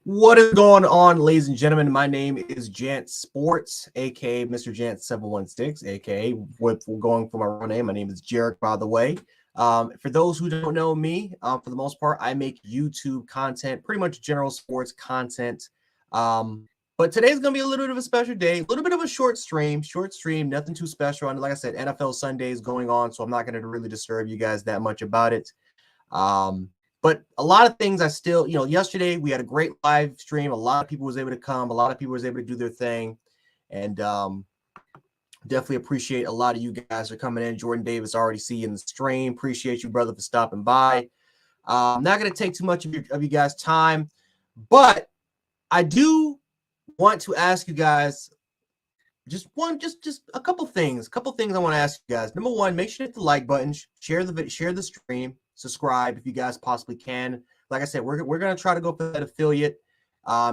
What is going on, ladies and gentlemen? My name is Jant Sports, aka Mr. Jant 716, aka with going for my real name. My name is Jarek, by the way. For those who don't know me, for the most part, I make YouTube content, pretty much general sports content. But today's gonna be a little bit of a special day, a little bit of a short stream, nothing too special. And like I said, NFL Sunday is going on, so I'm not gonna really disturb you guys that much about it. But a lot of things I still, yesterday we had a great live stream. A lot of people was able to come. A lot of people was able to do their thing. And definitely appreciate a lot of you guys for coming in. Jordan Davis already see you in the stream. Appreciate you, brother, for stopping by. I'm not going to take too much of you guys' time, but I do want to ask you guys just a couple things. I want to ask you guys. Number one, make sure to hit the like button, share the stream, subscribe if you guys possibly can. Like I said, we're gonna try to go for that affiliate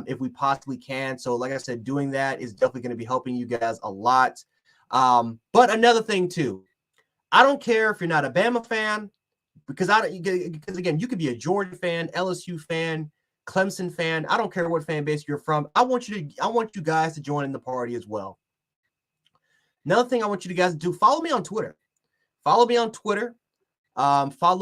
if we possibly can. So like I said, doing that is definitely going to be helping you guys a lot. But another thing too, I don't care if you're not a Bama fan, because again, you could be a Georgia fan, LSU fan, Clemson fan. I don't care what fan base you're from. I want you guys to join in the party as well. Another thing I want you guys to do, follow me on Twitter. Follow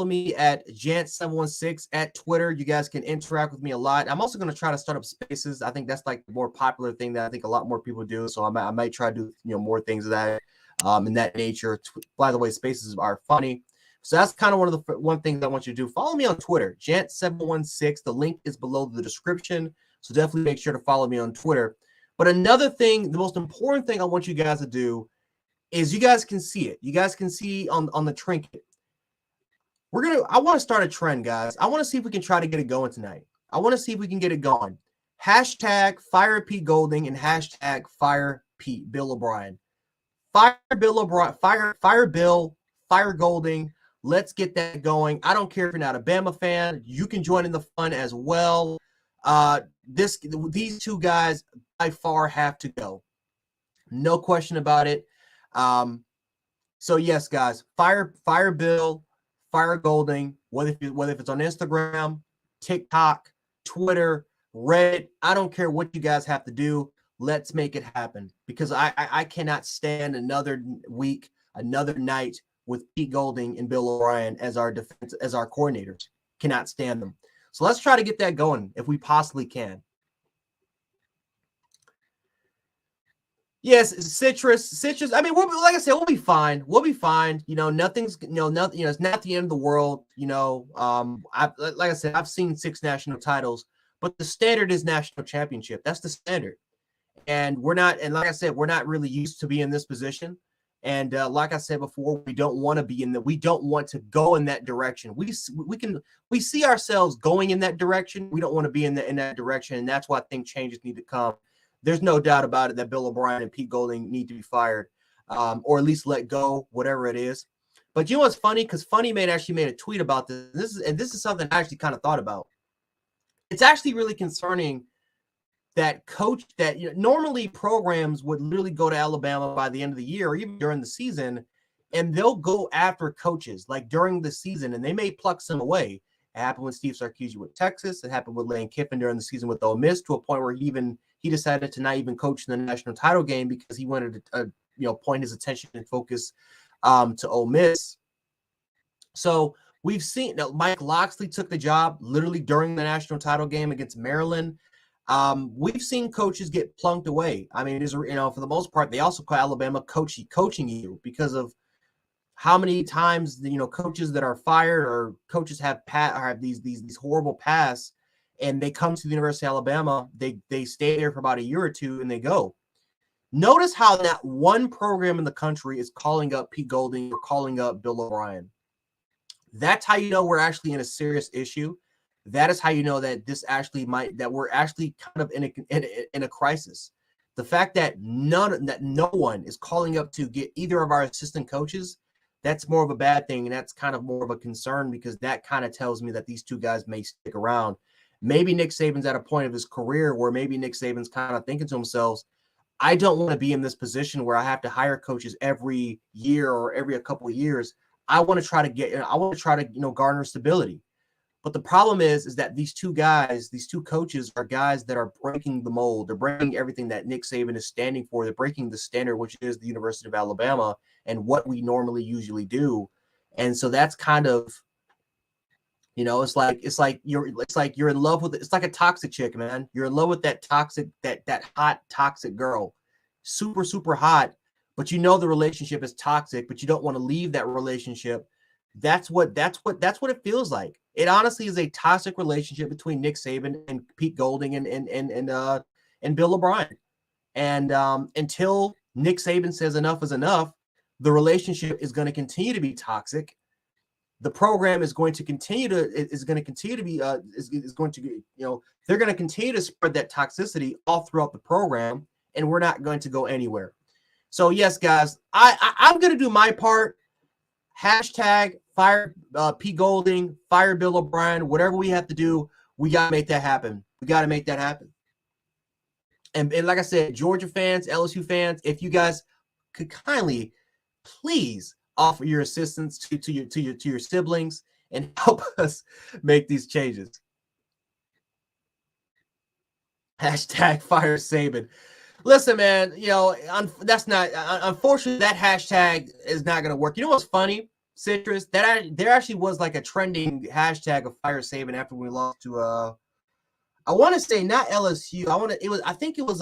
me at Jant716 at Twitter. You guys can interact with me a lot. I'm also going to try to start up spaces. I think that's like the more popular thing that I think a lot more people do. So I might try to do more things of that in that nature. By the way, spaces are funny. So that's kind of one thing that I want you to do. Follow me on Twitter, Jant716. The link is below the description. So definitely make sure to follow me on Twitter. But another thing, the most important thing I want you guys to do is you guys can see it. You guys can see on the trinket. I want to start a trend, guys. I want to see if we can try to get it going tonight. I want to see if we can get it going. Hashtag fire Pete Golding and hashtag fire Bill O'Brien. Fire Bill O'Brien, fire Bill, fire Golding. Let's get that going. I don't care if you're not a Bama fan. You can join in the fun as well. These two guys by far have to go. No question about it. So yes, guys, fire Bill, fire Golding, whether if it's on Instagram, TikTok, Twitter, Reddit, I don't care what you guys have to do. Let's make it happen, because I cannot stand another week, another night with Pete Golding and Bill O'Brien as our coordinators. Cannot stand them. So let's try to get that going if we possibly can. Yes, citrus. I mean, like I said, we'll be fine. We'll be fine. Nothing's. Nothing. It's not the end of the world. Like I said, I've seen 6 national titles, but the standard is national championship. That's the standard, and we're not. And like I said, we're not really used to being in this position. And like I said before, we don't want to be in we don't want to go in that direction. We see ourselves going in that direction. We don't want to be in that direction, and that's why I think changes need to come. There's no doubt about it that Bill O'Brien and Pete Golding need to be fired, or at least let go, whatever it is. But you know what's funny? Because Funny Man actually made a tweet about this. This is something I actually kind of thought about. It's actually really concerning that normally programs would literally go to Alabama by the end of the year or even during the season, and they'll go after coaches like during the season, and they may pluck some away. It happened with Steve Sarkisian with Texas. It happened with Lane Kiffin during the season with Ole Miss, to a point where he decided to not even coach in the national title game because he wanted to point his attention and focus to Ole Miss. So we've seen Mike Locksley took the job literally during the national title game against Maryland. We've seen coaches get plunked away. I mean, for the most part, they also call Alabama coaching you because of how many times coaches that are fired or coaches have these horrible pasts, and they come to the University of Alabama. They stay there for about a year or two and they go. Notice how not one program in the country is calling up Pete Golding or calling up Bill O'Brien. That's how you know we're actually in a serious issue. That is how you know that we're actually kind of in a crisis. The fact that no one is calling up to get either of our assistant coaches, that's more of a bad thing, and that's kind of more of a concern, because that kind of tells me that these two guys may stick around. Maybe Nick Saban's at a point of his career where maybe Nick Saban's kind of thinking to himself, I don't want to be in this position where I have to hire coaches every year or every couple of years. I want to try to garner stability. But the problem is that these two guys, these two coaches are guys that are breaking the mold. They're breaking everything that Nick Saban is standing for. They're breaking the standard, which is the University of Alabama and what we normally usually do. And so that's kind of, it's like you're in love with it. It's like a toxic chick, man. You're in love with that toxic, that hot toxic girl, super, super hot, but the relationship is toxic, but you don't want to leave that relationship. That's what it feels like. It honestly is a toxic relationship between Nick Saban and Pete Golding and Bill O'Brien. And until Nick Saban says enough is enough, the relationship is going to continue to be toxic. The program is going to continue to be they're going to continue to spread that toxicity all throughout the program, and we're not going to go anywhere. So yes, guys, I'm going to do my part. Hashtag fire Pete Golding, fire Bill O'Brien, whatever we have to do, we got to make that happen. We got to make that happen. And like I said, Georgia fans, LSU fans, if you guys could kindly, please offer your assistance to your siblings and help us make these changes. Hashtag fire Saban. Listen, man, that's not, unfortunately, that hashtag is not going to work. You know what's funny, Citrus? That there actually was like a trending hashtag of fire Saban after we lost to, I want to say not LSU. I think it was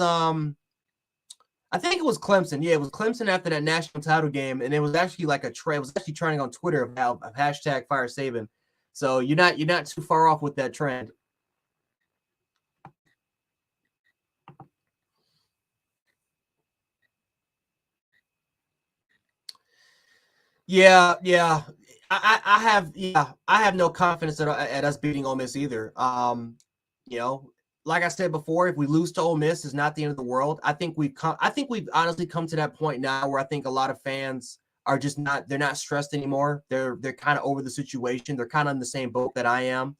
Clemson. Yeah, it was Clemson after that national title game, and it was actually like it was actually trending on Twitter of hashtag fire Saban. So you're not too far off with that trend. Yeah. I have no confidence at us beating Ole Miss either. Like I said before, if we lose to Ole Miss, it's not the end of the world. I think we've honestly come to that point now where I think a lot of fans are just they're not stressed anymore. They're kind of over the situation. They're kind of in the same boat that I am,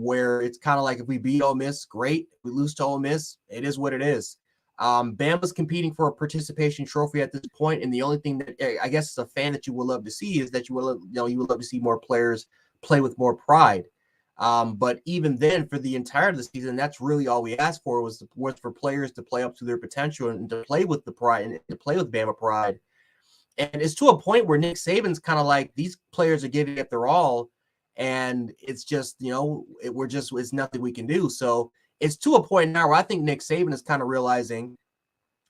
where it's kind of like if we beat Ole Miss, great. If we lose to Ole Miss, it is what it is. Bama's competing for a participation trophy at this point, and the only thing that I guess as a fan that you would love to see is that you would love to see more players play with more pride. But even then, for the entirety of the season, that's really all we asked for was for players to play up to their potential and to play with the pride and to play with Bama pride. And it's to a point where Nick Saban's kind of like, these players are giving it their all, and it's just it's nothing we can do. So it's to a point now where I think Nick Saban is kind of realizing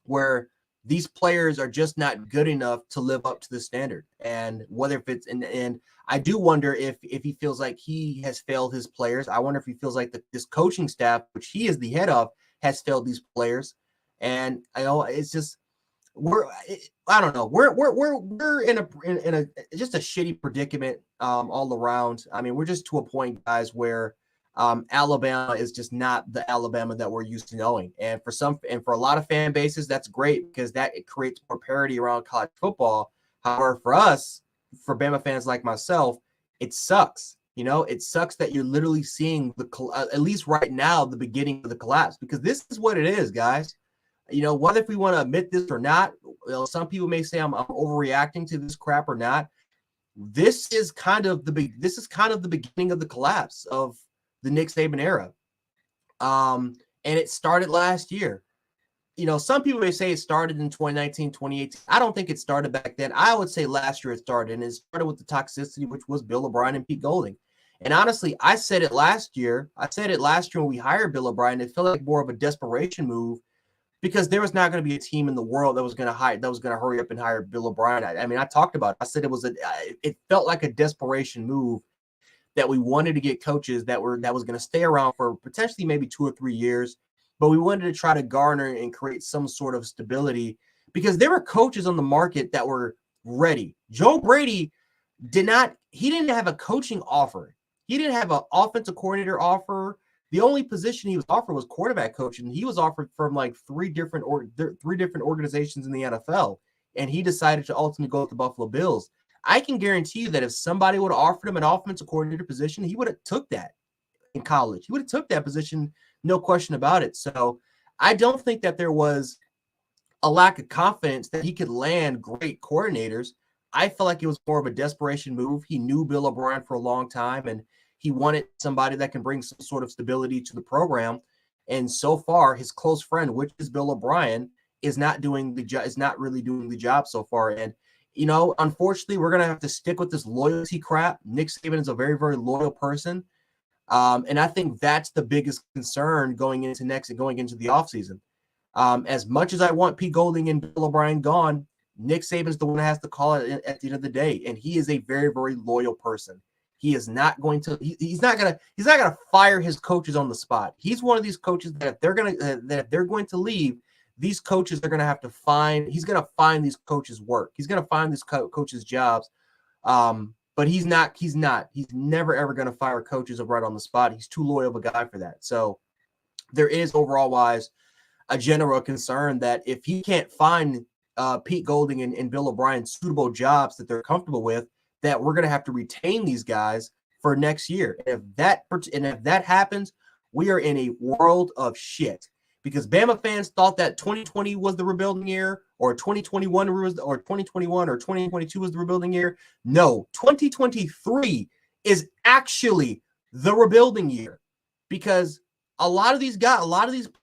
where these players are just not good enough to live up to the standard. And whether if it's and I do wonder if he feels like he has failed his players. I wonder if he feels like this coaching staff, which he is the head of, has failed these players. And it's just I don't know. We're in a just a shitty predicament all around. I mean, we're just to a point, guys, where Alabama is just not the Alabama that we're used to knowing. And for a lot of fan bases, that's great because it creates more parity around college football. However, for us, for Bama fans like myself, it sucks. It sucks that you're literally seeing at least right now, the beginning of the collapse, because this is what it is, guys. Whether if we want to admit this or not, some people may say I'm overreacting to this crap or not. This is kind of the beginning of the collapse of the Nick Saban era. And it started last year. Some people may say it started in 2019, 2018. I don't think it started back then. I would say last year it started, and it started with the toxicity, which was Bill O'Brien and Pete Golding. And honestly, I said it last year when we hired Bill O'Brien. It felt like more of a desperation move because there was not going to be a team in the world that was going to hurry up and hire Bill O'Brien. I mean, I talked about it. I said it felt like a desperation move that we wanted to get coaches that was going to stay around for potentially maybe 2 or 3 years, but we wanted to try to garner and create some sort of stability because there were coaches on the market that were ready. Joe Brady didn't have a coaching offer. He didn't have an offensive coordinator offer. The only position he was offered was quarterback coach, and he was offered from like three different organizations in the NFL, and he decided to ultimately go with the Buffalo Bills. I can guarantee you that if somebody would have offered him an offensive coordinator position, he would have took that in college. He would have took that position, no question about it. So I don't think that there was a lack of confidence that he could land great coordinators. I felt like it was more of a desperation move. He knew Bill O'Brien for a long time, and He wanted somebody that can bring some sort of stability to the program. And so far, his close friend, which is Bill O'Brien, is not doing the job. Is not really doing the job so far. And unfortunately, we're gonna have to stick with this loyalty crap. Nick Saban is a very, very loyal person, and I think that's the biggest concern going into the offseason. As much as I want Pete Golding and Bill O'Brien gone, Nick Saban's the one that has to call it at the end of the day, and he is a very, very loyal person. He is not going to. He's not gonna fire his coaches on the spot. He's one of these coaches that if they're going to leave, these coaches are going to have to find. He's going to find these coaches work. He's going to find these coaches jobs. But he's not. He's never ever going to fire coaches right on the spot. He's too loyal of a guy for that. So there is overall wise a general concern that if he can't find Pete Golding and Bill O'Brien suitable jobs that they're comfortable with, that we're going to have to retain these guys for next year. And if that happens, we are in a world of shit, because Bama fans thought that 2020 was the rebuilding year, or 2021 or 2022 was the rebuilding year. No, 2023 is actually the rebuilding year, because a lot of these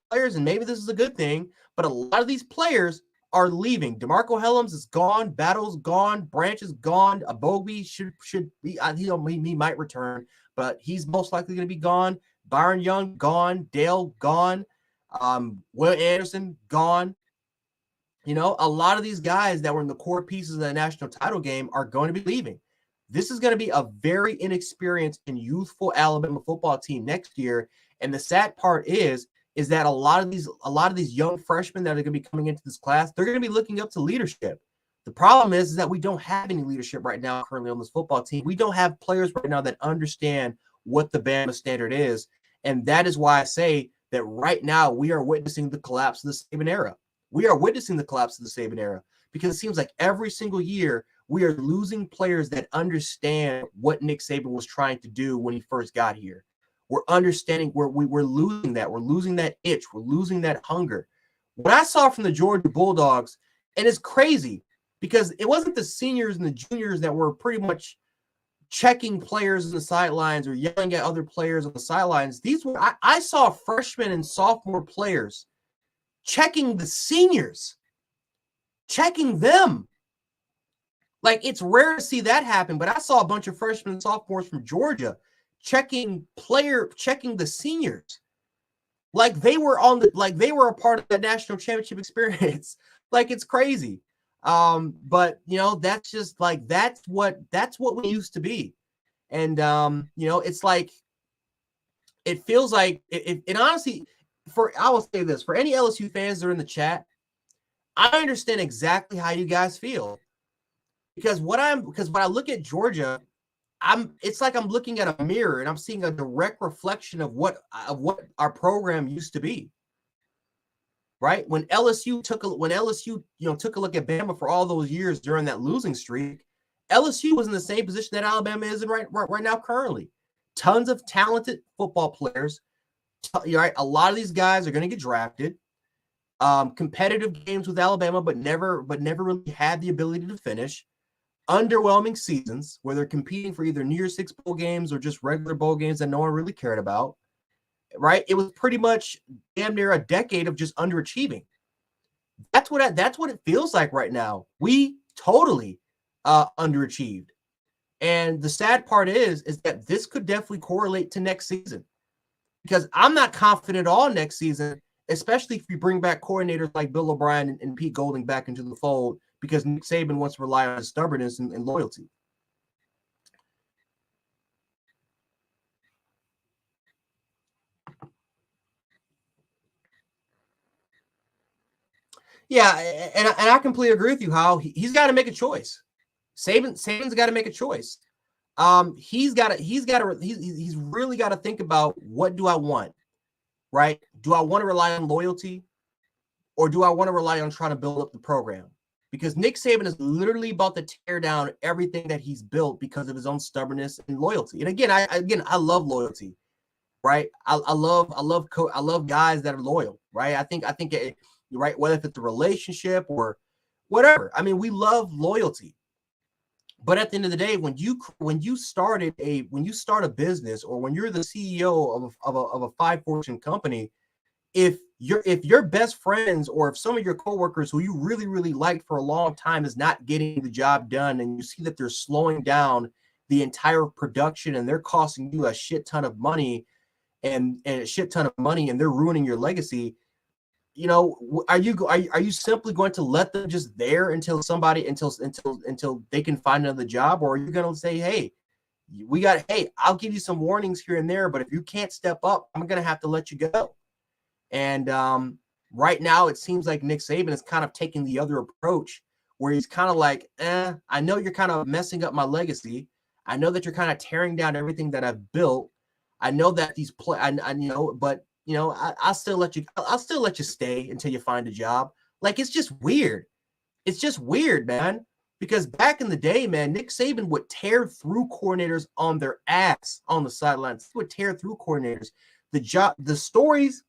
players, and maybe this is a good thing, but a lot of these players are leaving. DeMarco Hellams is gone. Battle's gone. Branch is gone. Abogbe should be. He might return, but he's most likely going to be gone. Byron Young gone. Dale gone. Will Anderson gone. A lot of these guys that were in the core pieces of the national title game are going to be leaving. This is going to be a very inexperienced and youthful Alabama football team next year. And the sad part is that a lot of these young freshmen that are going to be coming into this class, they're going to be looking up to leadership. The problem is that we don't have any leadership right now currently on this football team. We don't have players right now that understand what the Bama standard is. And that is why I say that right now we are witnessing the collapse of the Saban era. We are witnessing the collapse of the Saban era, because it seems like every single year we are losing players that understand what Nick Saban was trying to do when he first got here. We're understanding we're losing that. We're losing that itch. We're losing that hunger. What I saw from the Georgia Bulldogs, and it's crazy because it wasn't the seniors and the juniors that were pretty much checking players on the sidelines or yelling at other players on the sidelines. These were I saw freshmen and sophomore players checking the seniors, checking them. Like, it's rare to see that happen, but I saw a bunch of freshmen and sophomores from Georgia checking the seniors, like they were a part of the national championship experience. Like, it's crazy. But that's just like that's what we used to be. And it's like, it feels like it honestly, I will say this, for any LSU fans that are in the chat, I understand exactly how you guys feel, because when I look at Georgia, it's like I'm looking at a mirror and I'm seeing a direct reflection of what our program used to be. Right? When LSU took a look at Bama for all those years during that losing streak, LSU was in the same position that Alabama is in right now currently. Tons of talented football players. Right? A lot of these guys are going to get drafted. Competitive games with Alabama, but never really had the ability to finish. Underwhelming seasons where they're competing for either New Year's Six bowl games or just regular bowl games that no one really cared about. Right? It was pretty much damn near a decade of just underachieving. That's what it feels like right now. We totally underachieved. And the sad part is that this could definitely correlate to next season, because I'm not confident at all next season, especially if you bring back coordinators like Bill O'Brien and Pete Golding back into the fold, because Nick Saban wants to rely on his stubbornness and loyalty. Yeah, and I completely agree with you, How he's got to make a choice. Saban's got to make a choice. He's really got to think about, what do I want, right? Do I want to rely on loyalty, or do I want to rely on trying to build up the program? Because Nick Saban is literally about to tear down everything that he's built because of his own stubbornness and loyalty. And again, I love loyalty, right? I love guys that are loyal, right? I think right, whether if it's a relationship or whatever. I mean, we love loyalty. But at the end of the day, when you start a business, or when you're the CEO of a five fortune company, if your best friends, or if some of your coworkers who you really really liked for a long time is not getting the job done, and you see that they're slowing down the entire production, and they're costing you a shit ton of money, and a shit ton of money, and they're ruining your legacy, are you simply going to let them just there until they can find another job? Or are you going to say, hey, I'll give you some warnings here and there, but if you can't step up, I'm going to have to let you go. And right now it seems like Nick Saban is kind of taking the other approach, where he's kind of like, I know you're kind of messing up my legacy. I know that you're kind of tearing down everything that I've built. I know that but I'll still let you stay until you find a job. Like, it's just weird. It's just weird, man. Because back in the day, man, Nick Saban would tear through coordinators on their ass on the sidelines. He would tear through coordinators. The stories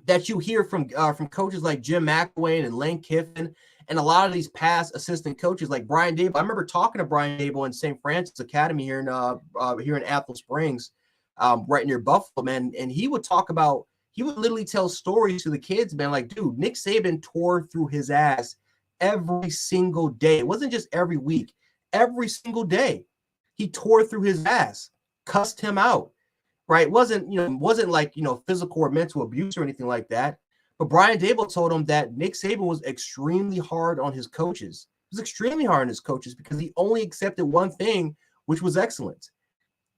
that you hear from coaches like Jim McElwain and Lane Kiffin, and a lot of these past assistant coaches like Brian Dable. I remember talking to Brian Dable in St. Francis Academy here in Apple Springs, right near Buffalo, man. And he would literally tell stories to the kids, man. Like, dude, Nick Saban tore through his ass every single day. It wasn't just every week, every single day. He tore through his ass, cussed him out. Right? It wasn't like, physical or mental abuse or anything like that. But Brian Dable told him that Nick Saban was extremely hard on his coaches. He was extremely hard on his coaches because he only accepted one thing, which was excellence.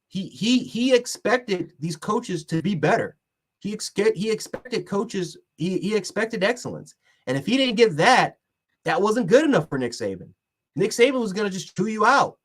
He expected these coaches to be better. He expected coaches. He expected excellence. And if he didn't give that, that wasn't good enough for Nick Saban. Nick Saban was going to just chew you out.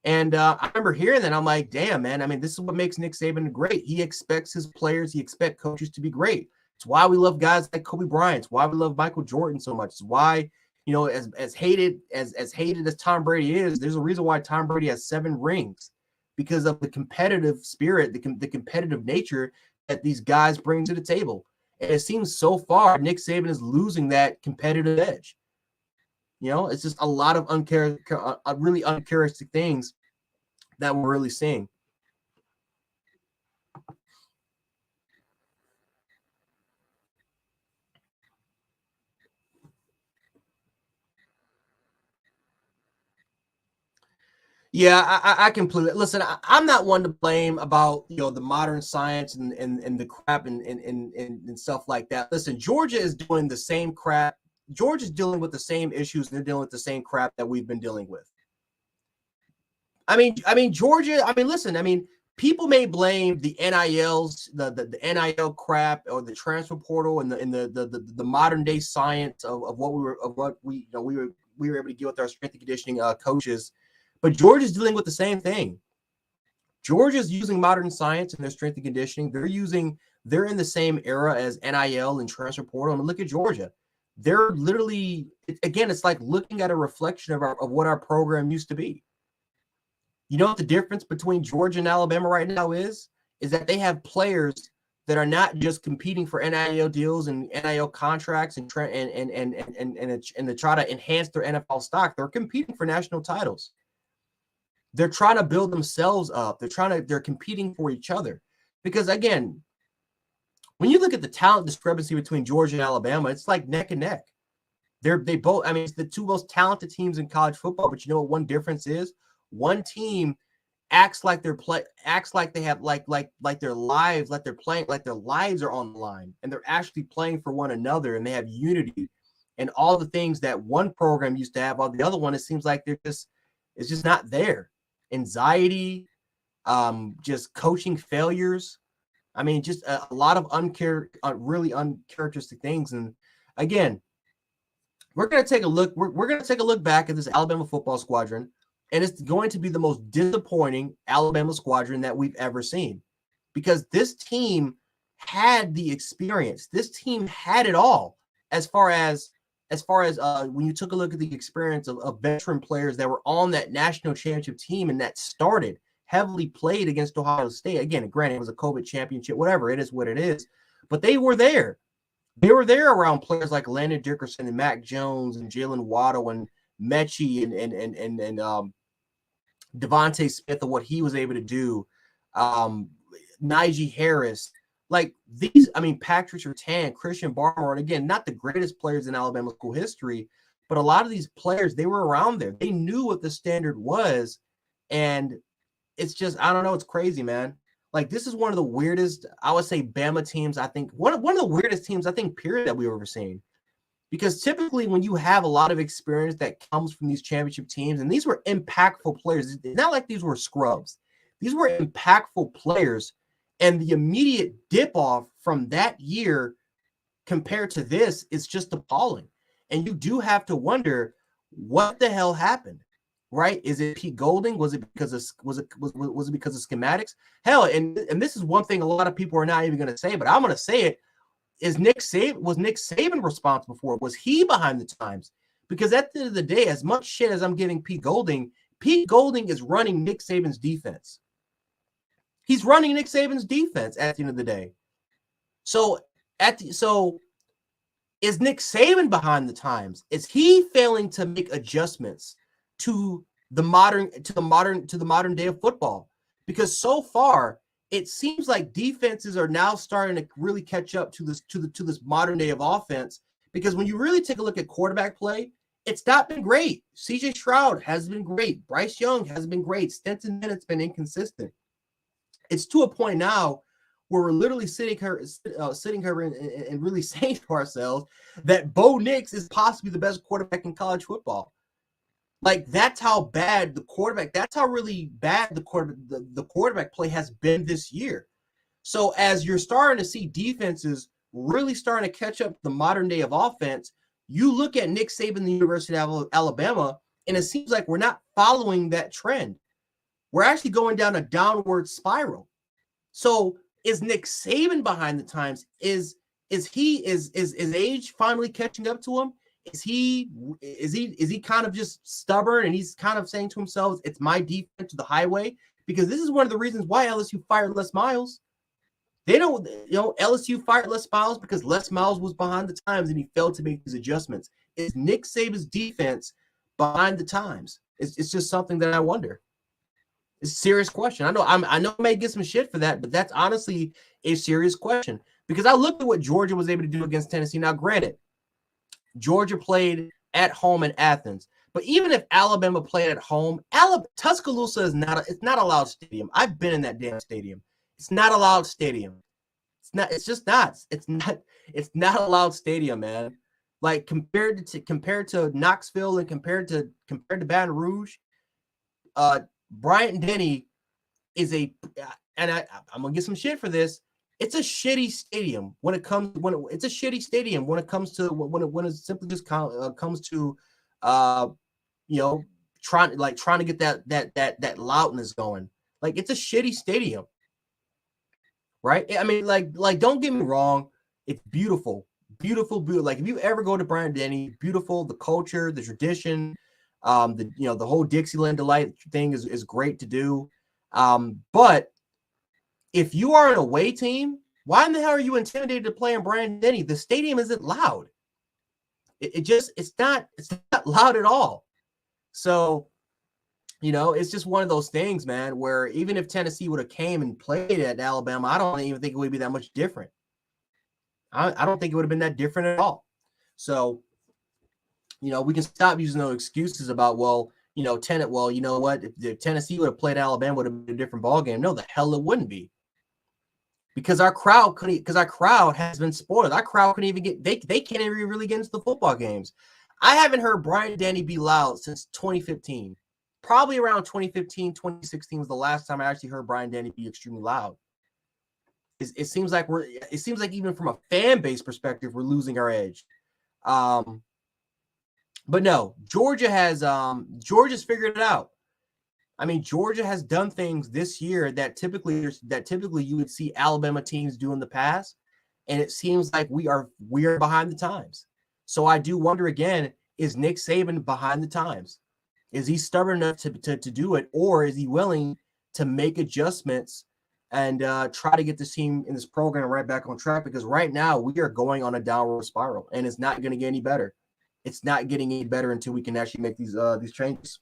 And I remember hearing that. I'm like, damn, man. I mean, this is what makes Nick Saban great. He expects his players, he expects coaches to be great. It's why we love guys like Kobe Bryant. It's why we love Michael Jordan so much. It's why, as hated as Tom Brady is, there's a reason why Tom Brady has 7 rings, because of the competitive spirit, the competitive nature that these guys bring to the table. And it seems so far Nick Saban is losing that competitive edge. It's just a lot of really uncharacteristic things that we're really seeing. Yeah, I completely listen. I'm not one to blame about the modern science and the crap and stuff like that. Listen, Georgia is doing the same crap. Georgia's dealing with the same issues, and they're dealing with the same crap that we've been dealing with. I mean, Georgia. I mean, listen. I mean, people may blame the NILs, the NIL crap, or the transfer portal, and the modern day science of what we were able to get with our strength and conditioning coaches. But Georgia's dealing with the same thing. Georgia's using modern science in their strength and conditioning. They're in the same era as NIL and transfer portal. I mean, look at Georgia. They're literally, again, it's like looking at a reflection of what our program used to be. You know what the difference between Georgia and Alabama right now is that they have players that are not just competing for NIL deals and NIL contracts and to try to enhance their NFL stock. They're competing for national titles. They're trying to build themselves up. They're competing for each other. Because again, when you look at the talent discrepancy between Georgia and Alabama, it's like neck and neck. They both, I mean, it's the two most talented teams in college football. But you know what one difference is? One team acts like they have their lives, like they're playing, like their lives are on the line, and they're actually playing for one another, and they have unity and all the things that one program used to have. On the other one, it seems like it's just not there. Anxiety, just coaching failures. I mean, just a lot of really uncharacteristic things. And again, we're going to take a look. We're going to take a look back at this Alabama football squadron, and it's going to be the most disappointing Alabama squadron that we've ever seen, because this team had the experience. This team had it all as far as when you took a look at the experience of veteran players that were on that national championship team and that started heavily played against Ohio State. Again, granted, it was a COVID championship, whatever, it is what it is. But they were there. They were there around players like Landon Dickerson and Mac Jones and Jalen Waddle and Mechie and Devontae Smith and what he was able to do, Najee Harris, like these, I mean, Patrick Surtain, Christian Barmore, and again, not the greatest players in Alabama school history, but a lot of these players, they were around there. They knew what the standard was. And it's just, I don't know, it's crazy, man. Like, this is one of the weirdest, I would say, Bama teams, I think, one of the weirdest teams, I think, period, that we've ever seen. Because typically when you have a lot of experience that comes from these championship teams, and these were impactful players, it's not like these were scrubs. These were impactful players, and the immediate dip off from that year compared to this is just appalling. And you do have to wonder what the hell happened, right? Is it Pete Golding? Was it because of because of schematics? Hell, and this is one thing a lot of people are not even going to say, but I'm going to say it. Was Nick Saban responsible for it? Was he behind the times? Because at the end of the day, as much shit as I'm giving Pete Golding is running Nick Saban's defense. He's running Nick Saban's defense at the end of the day. So is Nick Saban behind the times? Is he failing to make adjustments to the modern day of football? Because so far, it seems like defenses are now starting to really catch up to this modern day of offense. Because when you really take a look at quarterback play, it's not been great. CJ Stroud has been great. Bryce Young has been great. Stetson Bennett's been inconsistent. It's to a point now where we're literally sitting here and really saying to ourselves that Bo Nix is possibly the best quarterback in college football. Like, that's how bad that's how really bad the quarterback play has been this year. So as you're starting to see defenses really starting to catch up to the modern day of offense, you look at Nick Saban, the University of Alabama, and it seems like we're not following that trend. We're actually going down a downward spiral. So is Nick Saban behind the times? Is age finally catching up to him? Is he kind of just stubborn and he's kind of saying to himself, it's my defense to the highway? Because this is one of the reasons why LSU fired Les Miles. They don't, LSU fired Les Miles because Les Miles was behind the times and he failed to make these adjustments. Is Nick Saban's defense behind the times? It's just something that I wonder. It's a serious question. I know I may get some shit for that, but that's honestly a serious question. Because I looked at what Georgia was able to do against Tennessee. Now, granted, Georgia played at home in Athens. But even if Alabama played at home, Tuscaloosa is it's not a loud stadium. I've been in that damn stadium. It's not a loud stadium. It's not a loud stadium, man. Like compared to Knoxville and compared to Baton Rouge, Bryant Denny is I'm gonna get some shit for this. It's a shitty stadium when it comes to when it simply just comes to trying to get that loudness going. Like, it's a shitty stadium, right? I mean, like don't get me wrong, it's beautiful. Like, if you ever go to Bryant Denny, beautiful. The culture, the tradition, the whole Dixieland Delight thing is great to do. But if you are an away team, why in the hell are you intimidated to play in Bryant Denny? The stadium isn't loud. It's not loud at all. So, it's just one of those things, man, where even if Tennessee would have came and played at Alabama, I don't even think it would be that much different. I don't think it would have been that different at all. So, we can stop using those excuses about, you know what? If Tennessee would have played Alabama, would have been a different ballgame. No, the hell it wouldn't be. Because our crowd has been spoiled. Our crowd couldn't even get, they can't even really get into the football games. I haven't heard Bryant Denny be loud since 2015. Probably around 2015, 2016 was the last time I actually heard Bryant Denny be extremely loud. It seems like even from a fan base perspective, we're losing our edge. But no, Georgia's figured it out. I mean, Georgia has done things this year that typically you would see Alabama teams do in the past, and it seems like we are behind the times. So I do wonder again, is Nick Saban behind the times? Is he stubborn enough to do it, or is he willing to make adjustments and try to get this team in this program right back on track? Because right now we are going on a downward spiral, and it's not going to get any better. It's not getting any better until we can actually make these changes.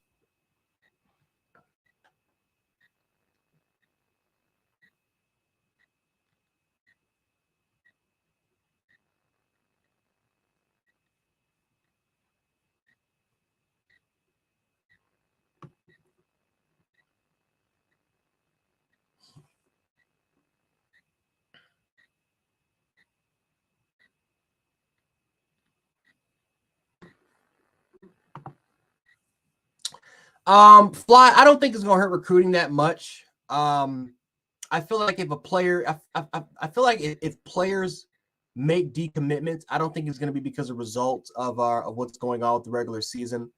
Fly. I don't think it's gonna hurt recruiting that much. I feel like if a player, I feel like if players make decommitments, I don't think it's going to be because of results of what's going on with the regular season.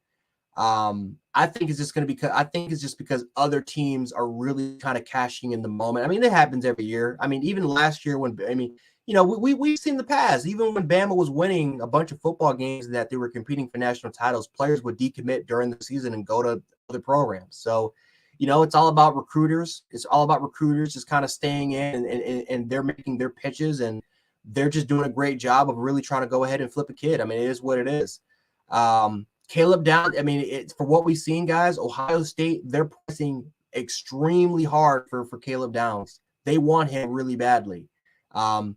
I think it's just going to be. I think it's just because other teams are really kind of cashing in the moment. I mean, it happens every year. I mean, even last year when we've seen the past. Even when Bama was winning a bunch of football games that they were competing for national titles, players would decommit during the season and go to other programs. So, it's all about recruiters. It's all about recruiters just kind of staying in and they're making their pitches and they're just doing a great job of really trying to go ahead and flip a kid. I mean, it is what it is. Caleb Downs, I mean, it's for what we've seen, guys. Ohio State, they're pressing extremely hard for Caleb Downs. They want him really badly. But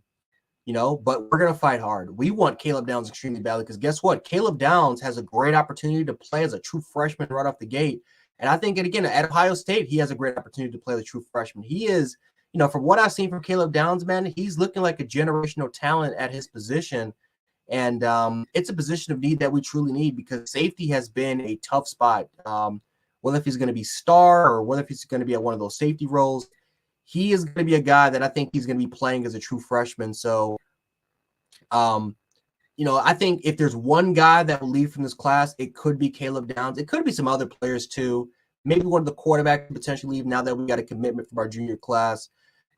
we're going to fight hard. We want Caleb Downs extremely badly because guess what? Caleb Downs has a great opportunity to play as a true freshman right off the gate. And I think, again, at Ohio State, he has a great opportunity to play the true freshman. He is, from what I've seen from Caleb Downs, man, he's looking like a generational talent at his position. And it's a position of need that we truly need because safety has been a tough spot. Whether if he's going to be star or whether if he's going to be at one of those safety roles, he is going to be a guy that I think he's going to be playing as a true freshman. So, I think if there's one guy that will leave from this class, it could be Caleb Downs. It could be some other players too. Maybe one of the quarterbacks potentially leave now that we got a commitment from our junior class.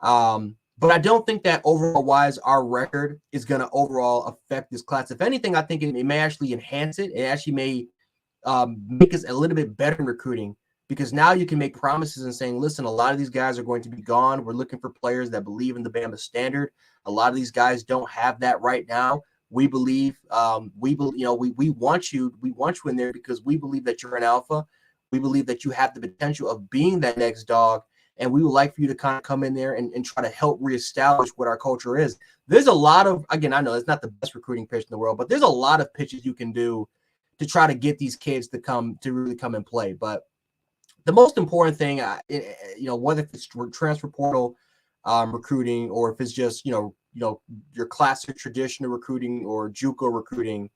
But I don't think that overall wise, our record is going to overall affect this class. If anything, I think it may actually enhance it. It actually may make us a little bit better in recruiting because now you can make promises and saying, listen, a lot of these guys are going to be gone. We're looking for players that believe in the Bama standard. A lot of these guys don't have that right now. We believe, we want you. We want you in there because we believe that you're an alpha. We believe that you have the potential of being that next dog. And we would like for you to kind of come in there and try to help reestablish what our culture is. There's a lot of, again, I know it's not the best recruiting pitch in the world, but there's a lot of pitches you can do to try to get these kids to really come and play. But the most important thing, whether it's transfer portal recruiting or if it's just, your classic traditional recruiting or JUCO recruiting,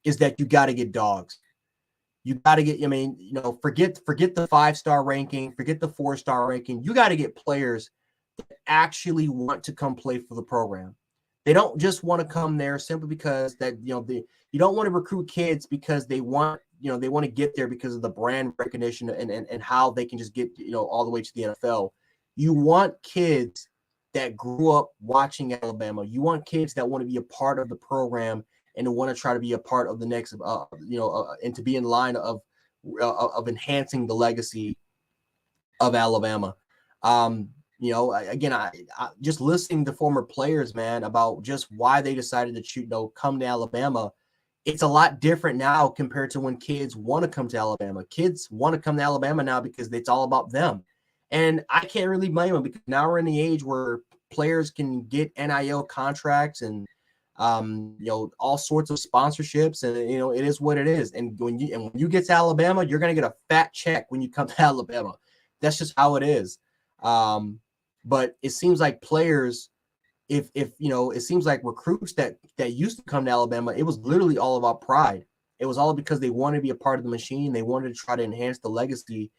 is that you got to get dogs. You got to get, forget the 5-star ranking, forget the 4-star ranking. You got to get players that actually want to come play for the program. They don't just want to come there simply because that, you don't want to recruit kids because they want to get there because of the brand recognition and how they can just get, all the way to the NFL. You want kids that grew up watching Alabama. You want kids that want to be a part of the program and to want to try to be a part of the next, and to be in line of enhancing the legacy of Alabama. Again, I just listening to former players, man, about just why they decided to come to Alabama. It's a lot different now compared to when kids want to come to Alabama. Kids want to come to Alabama now because it's all about them. And I can't really blame them because now we're in the age where players can get NIL contracts and all sorts of sponsorships, and it is what it is. And when you get to Alabama, you're going to get a fat check when you come to Alabama. That's just how it is. But it seems like players, it seems like recruits that used to come to Alabama, it was literally all about pride. It was all because they wanted to be a part of the machine. They wanted to try to enhance the legacy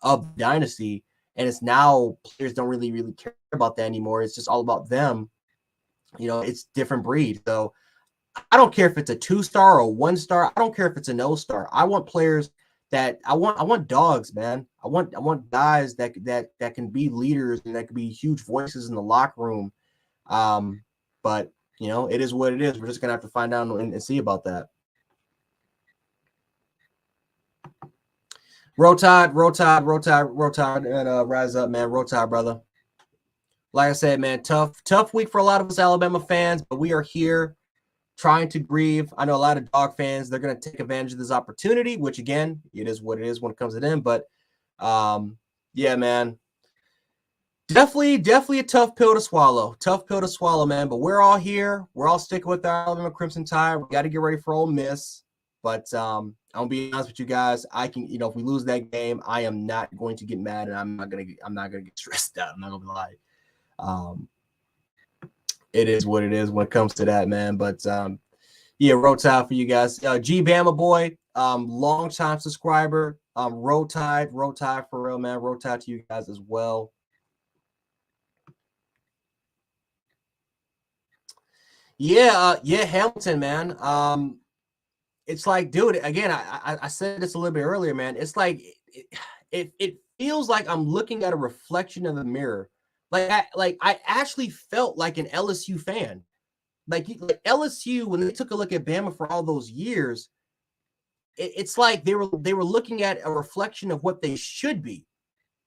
of the dynasty. And it's now players don't really care about that anymore. It's just all about them. It's different breed. So I don't care if it's a 2-star or 1-star. I don't care if it's a no-star. I want players that I want dogs, man. I want guys that can be leaders and that can be huge voices in the locker room. But it is what it is. We're just gonna have to find out and see about that. Roll Tide, and rise up, man. Roll Tide, brother. Like I said, man, tough week for a lot of us Alabama fans, but we are here trying to grieve. I know a lot of dog fans, they're going to take advantage of this opportunity, which, again, it is what it is when it comes to them. But, yeah, man, definitely a tough pill to swallow. Tough pill to swallow, man. But we're all here. We're all sticking with our Alabama Crimson Tide. We got to get ready for Ole Miss. But I'm going to be honest with you guys. I can, if we lose that game, I am not going to get mad, and I'm not going to get stressed out. I'm not going to lie. It is what it is when it comes to that, man. But yeah, Road Tide for you guys. G Bama boy, long time subscriber. Road Tide for real, man. Road Tide to you guys as well. Yeah, Hamilton, man. It's like, dude, again, I said this a little bit earlier, man. It's like it feels like I'm looking at a reflection of the mirror. I actually felt like an LSU fan. Like LSU, when they took a look at Bama for all those years, it's like they were looking at a reflection of what they should be,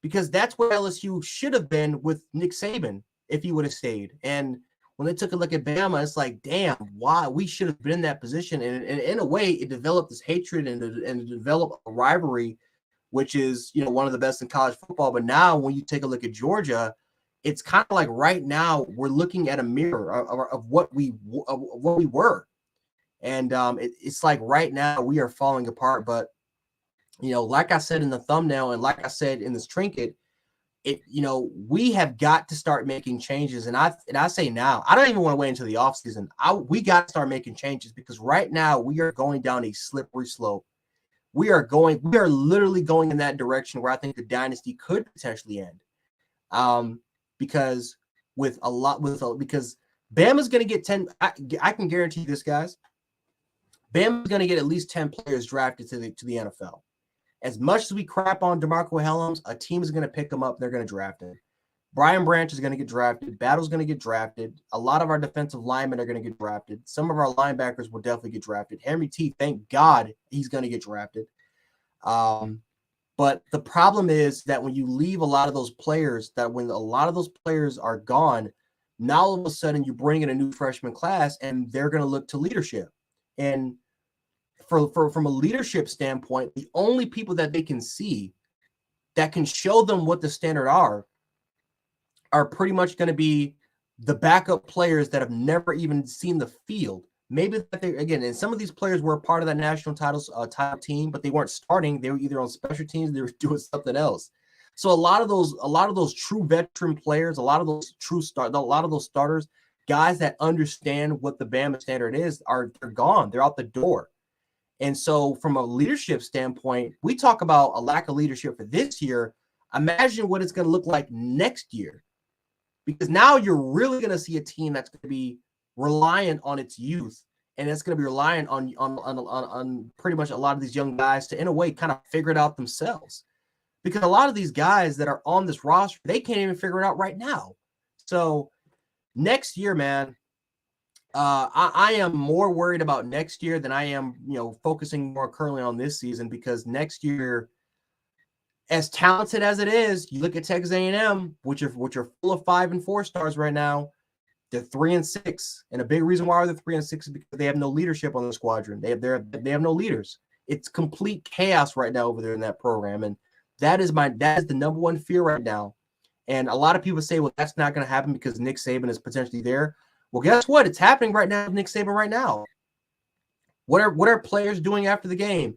because that's what LSU should have been with Nick Saban if he would have stayed. And when they took a look at Bama, it's like, damn, why we should have been in that position. And in a way, it developed this hatred and developed a rivalry, which is, one of the best in college football. But now when you take a look at Georgia, it's kind of like right now we're looking at a mirror of what we were. And it's like right now we are falling apart. But, like I said in the thumbnail and like I said in this trinket, we have got to start making changes. And I say now, I don't even want to wait until the offseason. We got to start making changes, because right now we are going down a slippery slope. We are literally going in that direction where I think the dynasty could potentially end. Because because Bama's going to get 10. I can guarantee this, guys. Bama's going to get at least 10 players drafted to the NFL. As much as we crap on DeMarco Hellams, a team is going to pick him up. They're going to draft him. Brian Branch is going to get drafted. Battle's going to get drafted. A lot of our defensive linemen are going to get drafted. Some of our linebackers will definitely get drafted. Henry T, thank God he's going to get drafted. But the problem is that when you leave a lot of those players, when a lot of those players are gone, now all of a sudden you bring in a new freshman class and they're going to look to leadership. And from a leadership standpoint, the only people that they can see that can show them what the standard are pretty much going to be the backup players that have never even seen the field. Maybe that they, again, and some of these players were a part of that national title team, but they weren't starting. They were either on special teams, they were doing something else. So a lot of those true veteran players, a lot of those starters, guys that understand what the Bama standard is, they're gone. They're out the door. And so from a leadership standpoint, we talk about a lack of leadership for this year. Imagine what it's going to look like next year, because now you're really going to see a team that's going to be reliant on its youth, and it's going to be reliant on pretty much a lot of these young guys to, in a way, kind of figure it out themselves. Because a lot of these guys that are on this roster, they can't even figure it out right now. So next year, man, I am more worried about next year than I am, focusing more currently on this season, because next year, as talented as it is, you look at Texas A&M, which are full of 5 and 4 stars right now. They're 3 and 6, and a big reason why they're 3 and 6 is because they have no leadership on the squadron. They have no leaders. It's complete chaos right now over there in that program, and that is the number one fear right now. And a lot of people say, well, that's not going to happen because Nick Saban is potentially there. Well, guess what? It's happening right now with Nick Saban right now. What are players doing after the game?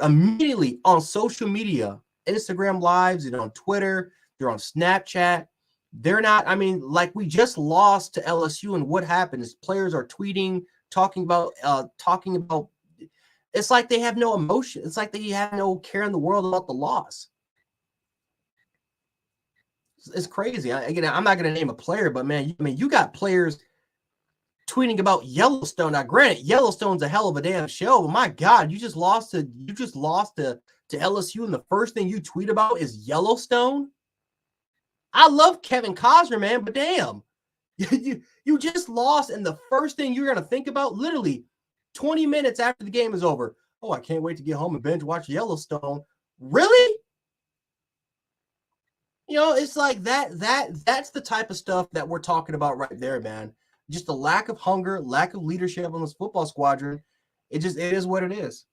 Immediately on social media, Instagram lives, and on Twitter, they're on Snapchat. They're not, like we just lost to LSU, and what happened is players are tweeting, talking about, it's like they have no emotion. It's like they have no care in the world about the loss. It's crazy. Again, I'm not going to name a player, but man, you got players tweeting about Yellowstone. Now, granted, Yellowstone's a hell of a damn show, but my God, you just lost to LSU, and the first thing you tweet about is Yellowstone. I love Kevin Costner, man, but damn, you just lost, and the first thing you're gonna think about, literally 20 minutes after the game is over, oh, I can't wait to get home and binge watch Yellowstone. Really? It's like that's the type of stuff that we're talking about right there, man. Just a lack of hunger, lack of leadership on this football squadron. It is what it is.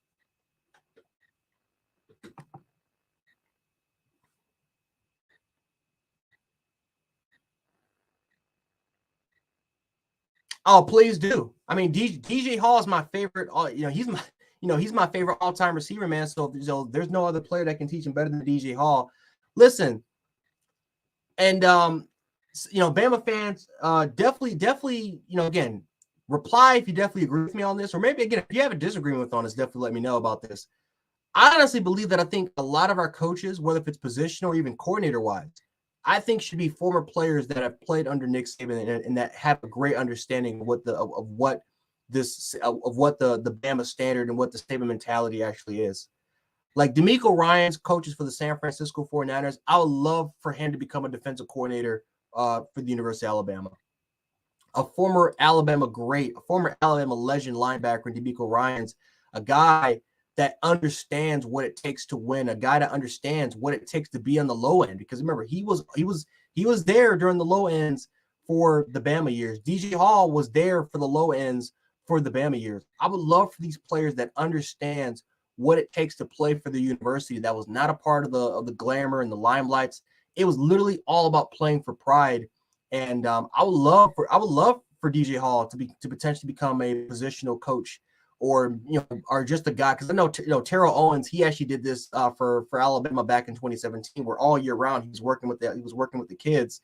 Oh, please do. DJ Hall is my favorite. He's my favorite all-time receiver, man. So there's no other player that can teach him better than DJ Hall. Listen, and Bama fans, definitely, again, reply if you definitely agree with me on this, or maybe again, if you have a disagreement on this, definitely let me know about this. I honestly believe that I think a lot of our coaches, whether if it's position or even coordinator wise, I think should be former players that have played under Nick Saban and that have a great understanding of what the Bama standard and what the Saban mentality actually is. Like DeMeco Ryans coaches for the San Francisco 49ers. I would love for him to become a defensive coordinator for the University of Alabama. A former Alabama great, a former Alabama legend linebacker, DeMeco Ryans, a guy that understands what it takes to win, a guy that understands what it takes to be on the low end. Because remember, he was there during the low ends for the Bama years. DJ Hall was there for the low ends for the Bama years. I would love for these players that understands what it takes to play for the university that was not a part of the glamour and the limelights. It was literally all about playing for pride. And I would love for DJ Hall to potentially become a positional coach or just a guy, because I know Terrell Owens, he actually did this for Alabama back in 2017, where all year round he was working with the kids.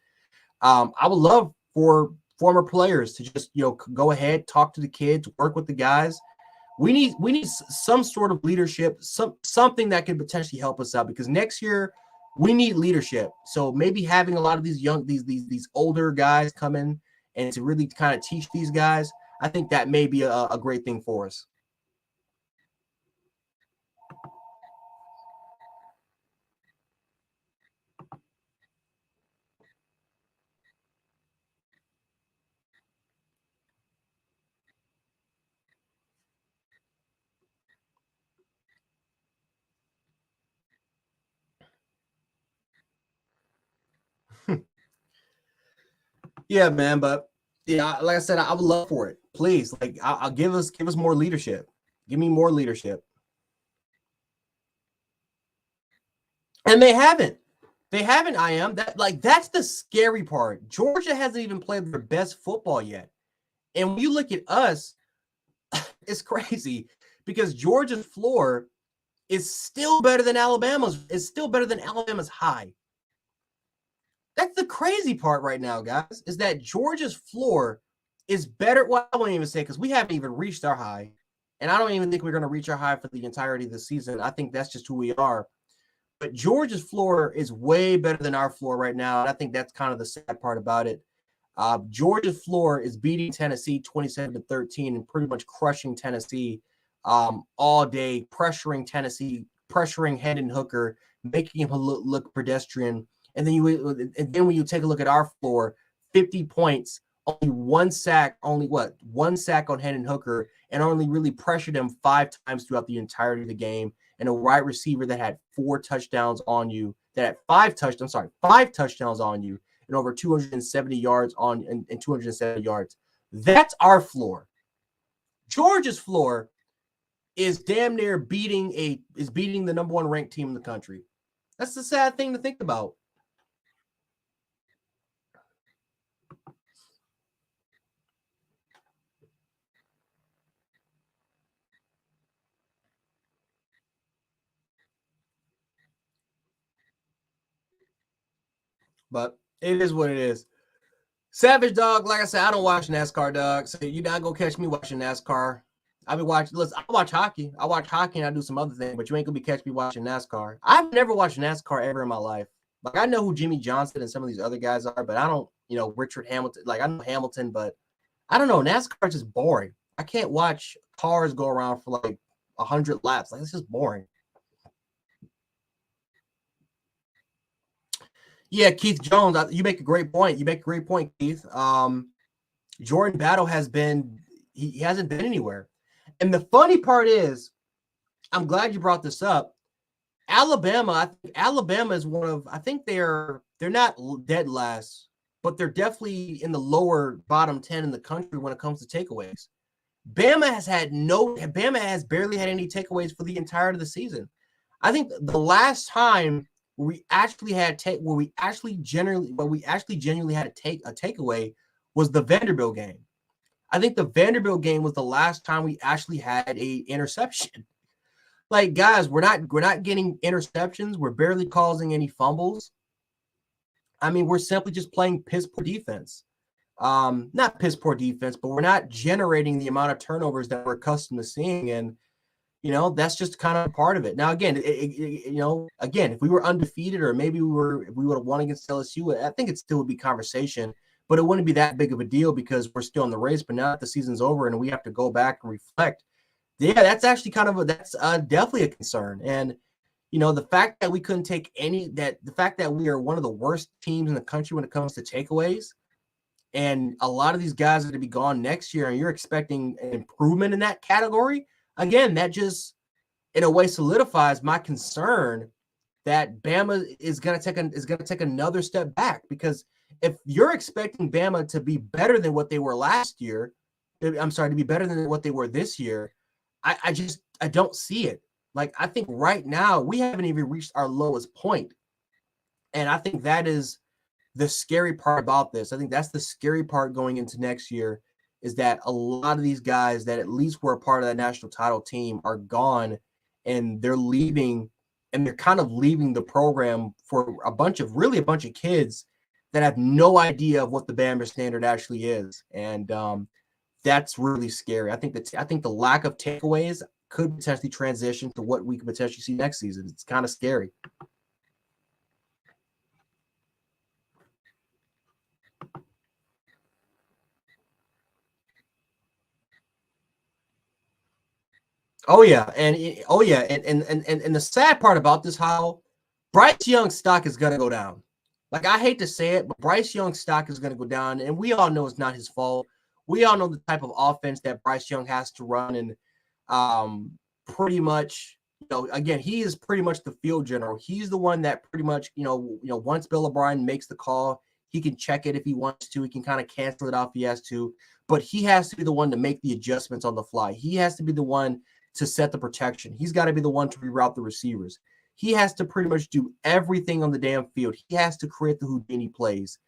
I would love for former players to just go ahead, talk to the kids, work with the guys. We need some sort of leadership, something that can potentially help us out, because next year we need leadership. So maybe having a lot of these older guys come in and to really kind of teach these guys, I think that may be a great thing for us. Yeah, man. But yeah, like I said, I would love for it. Please, like, I'll give us more leadership. Give me more leadership. And they haven't. They haven't. I am that's the scary part. Georgia hasn't even played their best football yet. And when you look at us, it's crazy because Georgia's floor is still better than Alabama's. It's still better than Alabama's high. That's the crazy part right now, guys, is that Georgia's floor is better. Well, I won't even say, because we haven't even reached our high. And I don't even think we're going to reach our high for the entirety of the season. I think that's just who we are. But Georgia's floor is way better than our floor right now. And I think that's kind of the sad part about it. Georgia's floor is beating Tennessee 27-13 and pretty much crushing Tennessee all day, pressuring Tennessee, pressuring Hendon Hooker, making him look pedestrian. And then when you take a look at our floor, 50 points, only one sack on Hendon Hooker, and only really pressured him 5 times throughout the entirety of the game. And a wide receiver that had 5 touchdowns on you, 5 touchdowns on you, and over 270 yards and 270 yards. That's our floor. Georgia's floor is damn near beating the number 1 ranked team in the country. That's the sad thing to think about. But it is what it is. Savage, dog. Like I said, I don't watch NASCAR, dog. So you're not gonna catch me watching NASCAR. I watch hockey. I watch hockey and I do some other things, but you ain't gonna be catching me watching NASCAR. I've never watched NASCAR ever in my life. Like, I know who Jimmy Johnson and some of these other guys are, but I don't, Richard Hamilton. Like, I know Hamilton, but I don't know. NASCAR is just boring. I can't watch cars go around for like 100 laps. Like, it's just boring. Yeah, Keith Jones, you make a great point. Keith. Jordan Battle he hasn't been anywhere. And the funny part is, I'm glad you brought this up. Alabama is one of, I think they're not dead last, but they're definitely in the lower bottom 10 in the country when it comes to takeaways. Bama has barely had any takeaways for the entirety of the season. I think the last time we actually genuinely had a takeaway was the Vanderbilt game. I think the Vanderbilt game was the last time we actually had a interception. Like, guys, we're not getting interceptions. We're barely causing any fumbles. I mean, we're simply just playing piss poor defense. Not piss poor defense, but we're not generating the amount of turnovers that we're accustomed to seeing. And that's just kind of part of it. Now, again, again, if we were undefeated or maybe if we would have won against LSU, I think it still would be conversation, but it wouldn't be that big of a deal because we're still in the race. But now that the season's over and we have to go back and reflect, yeah, that's actually that's definitely a concern. And, the fact that we couldn't take the fact that we are one of the worst teams in the country when it comes to takeaways, and a lot of these guys are going to be gone next year, and you're expecting an improvement in that category. Again, that just in a way solidifies my concern that Bama is going to take another step back, because if you're expecting Bama to be better than what they were last year, I'm sorry, to be better than what they were this year, I don't see it. Like, I think right now we haven't even reached our lowest point. And I think that is the scary part about this. I think that's the scary part going into next year, is that a lot of these guys that at least were a part of that national title team are gone, and they're leaving, and they're kind of leaving the program for a bunch of kids that have no idea of what the Bama standard actually is. And that's really scary. I think the lack of takeaways could potentially transition to what we could potentially see next season. It's kind of scary. Oh yeah, and the sad part about this, how Bryce Young's stock is gonna go down. Like, I hate to say it, but Bryce Young's stock is gonna go down, and we all know it's not his fault. We all know the type of offense that Bryce Young has to run, and pretty much, again, he is pretty much the field general. He's the one that pretty much, once Bill O'Brien makes the call, he can check it if he wants to. He can kind of cancel it off if he has to, but he has to be the one to make the adjustments on the fly. He has to be the one to set the protection. He's got to be the one to reroute the receivers. He has to pretty much do everything on the damn field. He has to create the Houdini plays.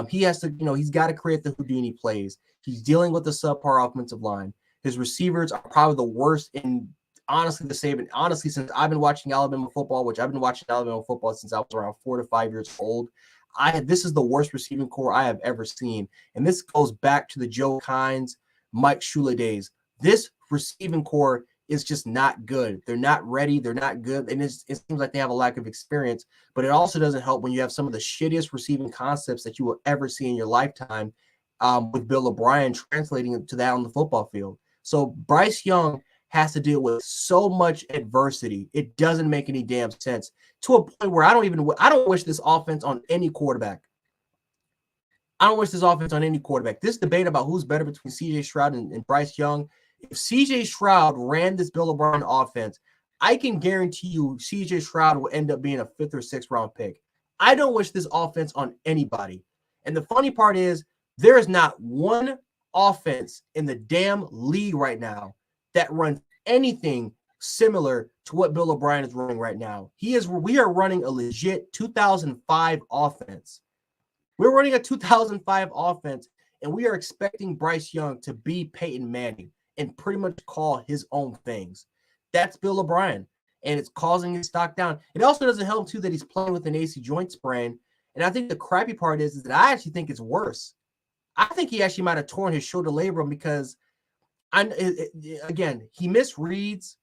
He has to, he's got to create the Houdini plays. He's dealing with the subpar offensive line. His receivers are probably the worst in, honestly, since I've been watching Alabama football, which I've been watching Alabama football since I was around 4 to 5 years old. This is the worst receiving core I have ever seen. And this goes back to the Joe Kynes, Mike Shula days. This receiving core is just not good. They're not ready. They're not good. And it seems like they have a lack of experience, but it also doesn't help when you have some of the shittiest receiving concepts that you will ever see in your lifetime, with Bill O'Brien translating to that on the football field. So Bryce Young has to deal with so much adversity. It doesn't make any damn sense, to a point where I don't wish this offense on any quarterback. I don't wish this offense on any quarterback. This debate about who's better between C.J. Stroud and Bryce Young, if C.J. Stroud ran this Bill O'Brien offense, I can guarantee you C.J. Stroud will end up being a 5th or 6th round pick. I don't wish this offense on anybody. And the funny part is, there is not one offense in the damn league right now that runs anything similar to what Bill O'Brien is running right now. We are running a legit 2005 offense. We're running a 2005 offense, and we are expecting Bryce Young to be Peyton Manning and pretty much call his own things. That's Bill O'Brien, and it's causing his stock down. It also doesn't help, too, that he's playing with an AC joint sprain. And I think the crappy part is that I actually think it's worse. I think he actually might have torn his shoulder labrum, because again, he misreads.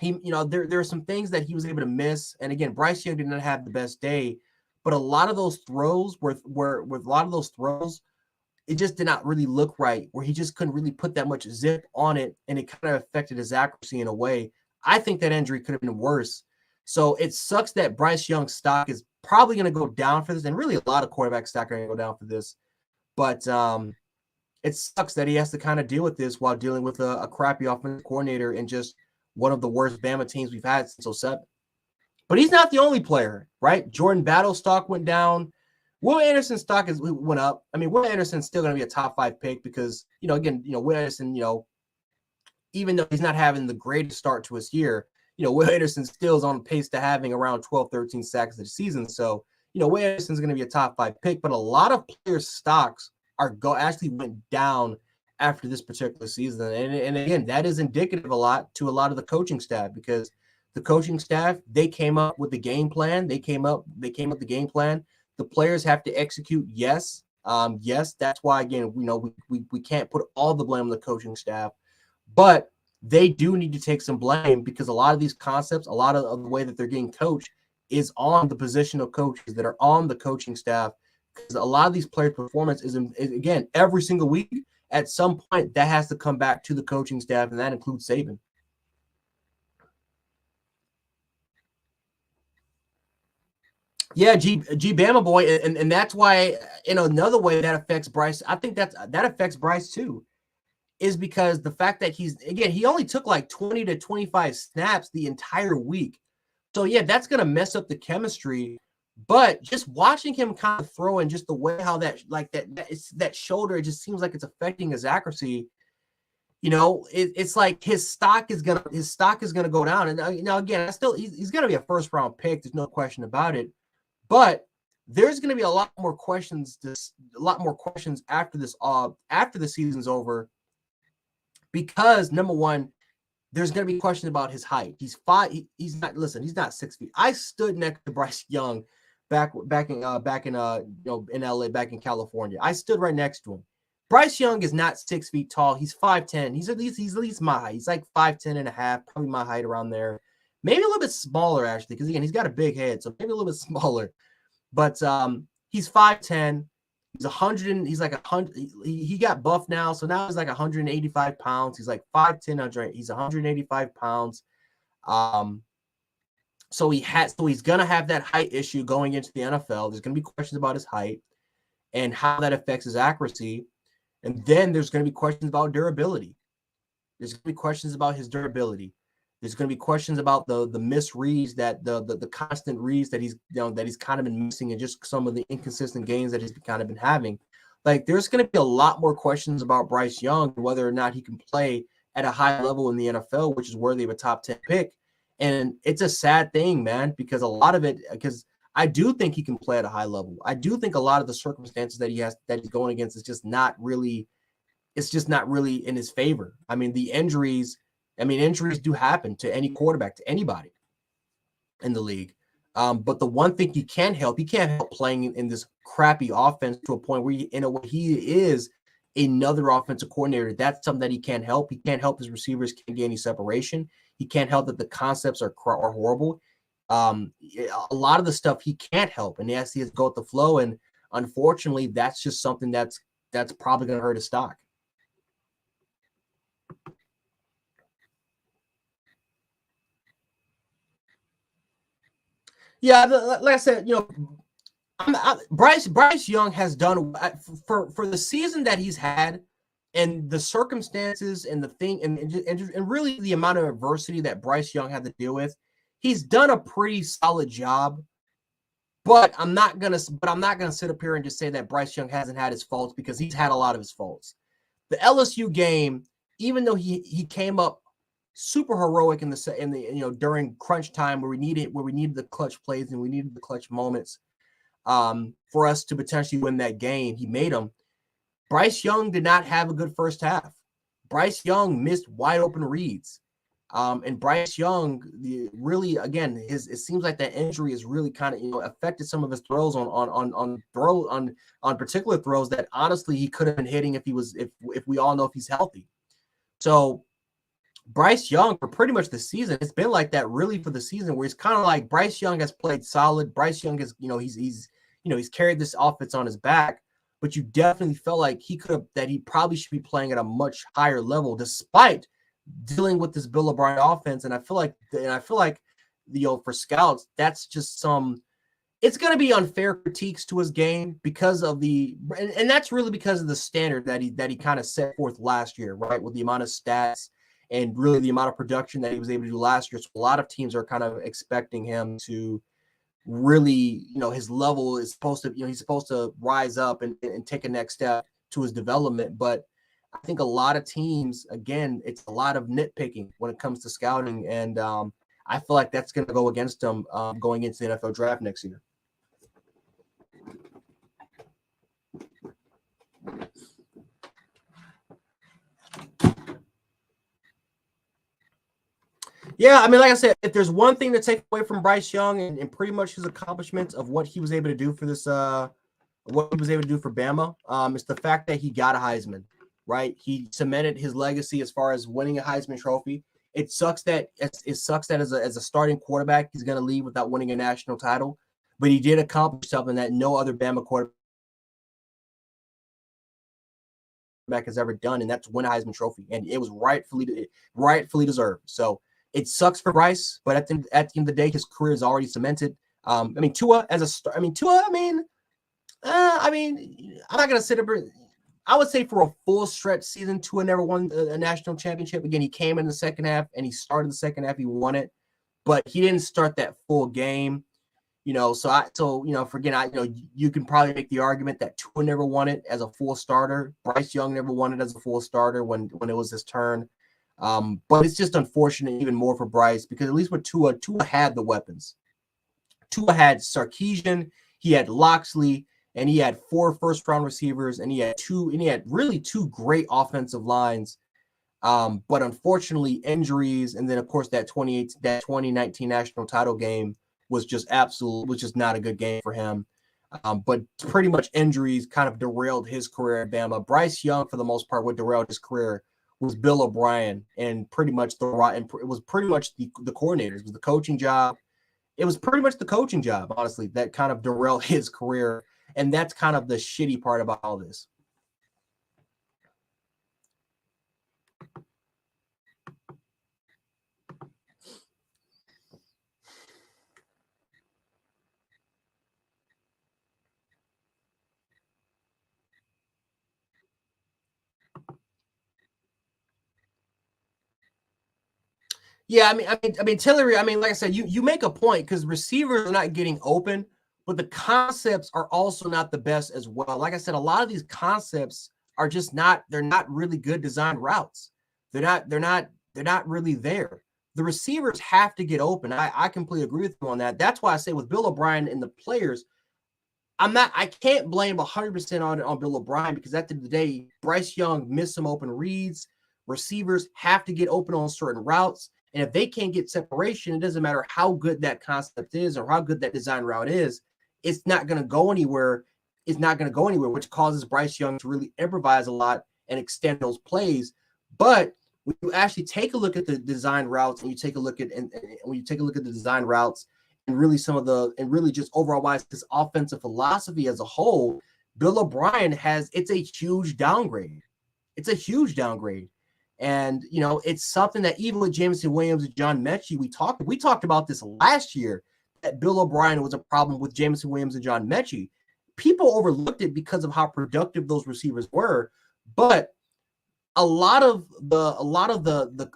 There are some things that he was able to miss. And again, Bryce Young did not have the best day, but a lot of those throws it just did not really look right, where he just couldn't really put that much zip on it, and it kind of affected his accuracy in a way. I think that injury could have been worse. So it sucks that Bryce Young's stock is probably going to go down for this, and really a lot of quarterback stock are going to go down for this. But it sucks that he has to kind of deal with this while dealing with a crappy offensive coordinator and just one of the worst Bama teams we've had since 2007. But he's not the only player, right? Jordan Battle's stock went down. Will Anderson's stock went up. I mean, Will Anderson's still going to be a top 5 pick because, again, Will Anderson, even though he's not having the greatest start to his year, Will Anderson still is on pace to having around 12, 13 sacks this season. So, Will Anderson's going to be a top 5 pick, but a lot of players' stocks actually went down after this particular season. And again, that is indicative a lot to a lot of the coaching staff, because the coaching staff, they came up with the game plan. They came up with the game plan. The players have to execute. Yes. Yes. That's why, again, we can't put all the blame on the coaching staff, but they do need to take some blame because a lot of these concepts, a lot of the way that they're getting coached is on the positional coaches that are on the coaching staff. Because a lot of these players' performance is again, every single week, at some point, that has to come back to the coaching staff, and that includes Saban. Yeah, G Bama boy, and that's why in another way that affects Bryce. I think that affects Bryce too, is because the fact that he only took like 20 to 25 snaps the entire week. So yeah, that's gonna mess up the chemistry. But just watching him kind of throw and just the way how that shoulder, it just seems like it's affecting his accuracy. It's like his stock is gonna go down. And now again, he's gonna be a first round pick. There's no question about it. But there's going to be a lot more questions after the season's over, because number one, there's going to be questions about his height. He's not 6 feet. I stood next to Bryce Young back in LA, back in California. I stood right next to him. Bryce Young is not 6 feet tall. He's 5'10". He's at least my height. He's like 5'10" and a half, probably my height around there. Maybe a little bit smaller, actually, because, again, he's got a big head, so maybe a little bit smaller. But he's 5'10". He's 100. He's like 100. He got buffed now, so now he's like 185 pounds. He's like 5'10". He's 185 pounds. So he's gonna have that height issue going into the NFL. There's gonna be questions about his height and how that affects his accuracy, and then there's gonna be questions about durability. There's gonna be questions about his durability. There's going to be questions about the misreads, that the constant reads that he's kind of been missing, and just some of the inconsistent games that he's kind of been having. Like, there's going to be a lot more questions about Bryce Young, whether or not he can play at a high level in the NFL, which is worthy of a top 10 pick. And it's a sad thing, man, because I do think he can play at a high level. I do think a lot of the circumstances that he's going against is just not really in his favor. I mean, injuries do happen to any quarterback, to anybody in the league. But the one thing he can't help playing in this crappy offense to a point where he is another offensive coordinator. That's something that he can't help. He can't help his receivers can't get any separation. He can't help that the concepts are horrible. A lot of the stuff he can't help, and he has to go with the flow. And unfortunately, that's just something that's probably going to hurt his stock. Yeah, like I said, Bryce Young has done for the season that he's had, and the circumstances and the thing, and really the amount of adversity that Bryce Young had to deal with. He's done a pretty solid job. But I'm not gonna sit up here and just say that Bryce Young hasn't had his faults, because he's had a lot of his faults. The LSU game, even though he came up super heroic in the during crunch time where we needed the clutch plays and we needed the clutch moments for us to potentially win that game, he made them. Bryce Young did not have a good first half. Bryce Young missed wide open reads. And Bryce Young really, again, it seems like that injury has really kind of affected some of his throws on particular throws that honestly he could have been hitting if we all know if he's healthy. So Bryce Young, for pretty much the season, it's been like that really for the season, where it's kind of like Bryce Young has played solid. Bryce Young has he's carried this offense on his back, but you definitely felt like he probably should be playing at a much higher level despite dealing with this Bill O'Brien offense. And I feel like for scouts, that's just it's going to be unfair critiques to his game because of and that's really because of the standard that he kind of set forth last year, right? With the amount of stats and really the amount of production that he was able to do last year. So a lot of teams are kind of expecting him to really, his level is supposed to, he's supposed to rise up and take a next step to his development. But I think a lot of teams, again, it's a lot of nitpicking when it comes to scouting. And I feel like that's going to go against him going into the NFL draft next year. Yeah, I mean, like I said, if there's one thing to take away from Bryce Young and pretty much his accomplishments of what he was able to do for this, what he was able to do for Bama, it's the fact that he got a Heisman. right? He cemented his legacy as far as winning a Heisman Trophy. It sucks that as a starting quarterback, he's going to leave without winning a national title, but he did accomplish something that no other Bama quarterback has ever done, and that's win a Heisman Trophy, and it was rightfully deserved. So it sucks for Bryce, but at the end of the day, his career is already cemented. I mean, Tua as a star. I mean, Tua. I'm not gonna sit up. I would say for a full stretch season, Tua never won a national championship. Again, he came in the second half and he started the second half. He won it, but he didn't start that full game. You can probably make the argument that Tua never won it as a full starter. Bryce Young never won it as a full starter when it was his turn. But it's just unfortunate even more for Bryce because at least with Tua had the weapons. Tua had Sarkisian, he had Loxley, and he had 4 first-round receivers, and he had really two great offensive lines. But unfortunately, injuries, and then of course that 2019 national title game was just not a good game for him. But pretty much injuries kind of derailed his career at Bama. Bryce Young, for the most part, what derailed his career was Bill O'Brien, and it was pretty much the coordinators. It was the coaching job. It was pretty much the coaching job, honestly, that kind of derailed his career. And that's kind of the shitty part about all this. Yeah, I mean, Tillery. I mean, like I said, you make a point because receivers are not getting open, but the concepts are also not the best as well. Like I said, a lot of these concepts are just not. They're not really good design routes. They're not really there. The receivers have to get open. I completely agree with you on that. That's why I say with Bill O'Brien and the players, I can't blame 100% on Bill O'Brien because at the end of the day, Bryce Young missed some open reads. Receivers have to get open on certain routes. And if they can't get separation, it doesn't matter how good that concept is or how good that design route is. It's not going to go anywhere. It's not going to go anywhere, which causes Bryce Young to really improvise a lot and extend those plays. But when you actually take a look at the design routes and you take a look at the design routes and really just overall wise this offensive philosophy as a whole, Bill O'Brien it's a huge downgrade. It's a huge downgrade. And, it's something that even with Jameson Williams and John Mechie, we talked about this last year, that Bill O'Brien was a problem with Jameson Williams and John Mechie. People overlooked it because of how productive those receivers were. But a lot of the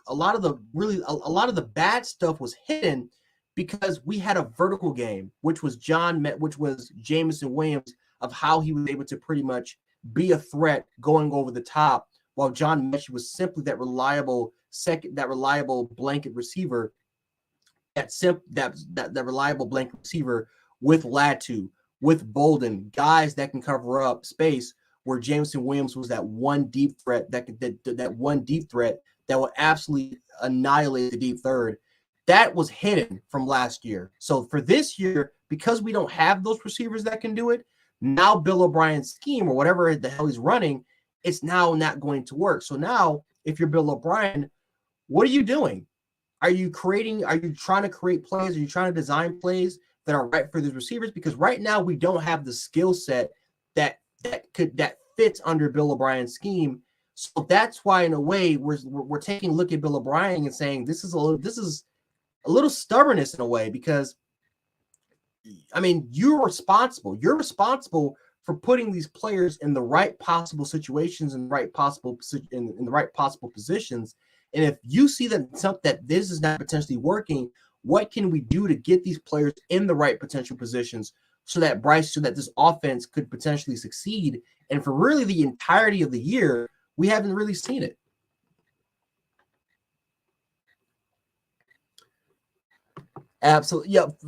bad stuff was hidden because we had a vertical game, which was Jameson Williams, of how he was able to pretty much be a threat going over the top, while John Mechie was simply that reliable blanket receiver, that reliable blanket receiver with Latu, with Bolden, guys that can cover up space, where Jameson Williams was that one deep threat that would absolutely annihilate the deep third. That was hidden from last year. So for this year, because we don't have those receivers that can do it, now Bill O'Brien's scheme or whatever the hell he's running, it's now not going to work. So now, if you're Bill O'Brien, what are you doing? Are you trying to create plays? Are you trying to design plays that are right for these receivers? Because right now we don't have the skill set that fits under Bill O'Brien's scheme. So that's why, in a way, we're taking a look at Bill O'Brien and saying this is a little stubbornness in a way, because I mean, you're responsible. You're responsible for putting these players in the right possible situations and in the right possible positions. And if you see that this is not potentially working, what can we do to get these players in the right potential positions so that this offense could potentially succeed? And for really the entirety of the year, we haven't really seen it. Absolutely. Yep.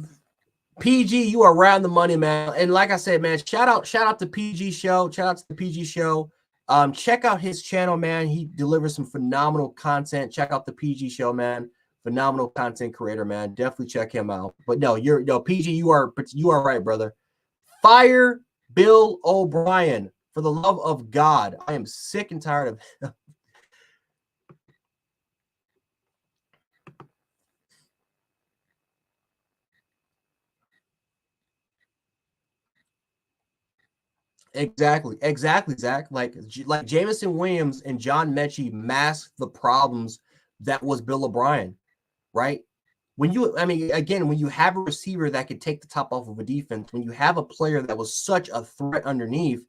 PG, you are around the money, man. And like I said, man, shout out to PG Show. Shout out to the PG Show. Check out his channel, man. He delivers some phenomenal content. Check out the PG Show, man. Phenomenal content creator, man. Definitely check him out. But no, PG, you are right, brother. Fire Bill O'Brien. For the love of God, I am sick and tired of him. Exactly, Zach. Like Jamison Williams and John Mechie masked the problems that was Bill O'Brien, right? When you have a receiver that could take the top off of a defense, when you have a player that was such a threat underneath,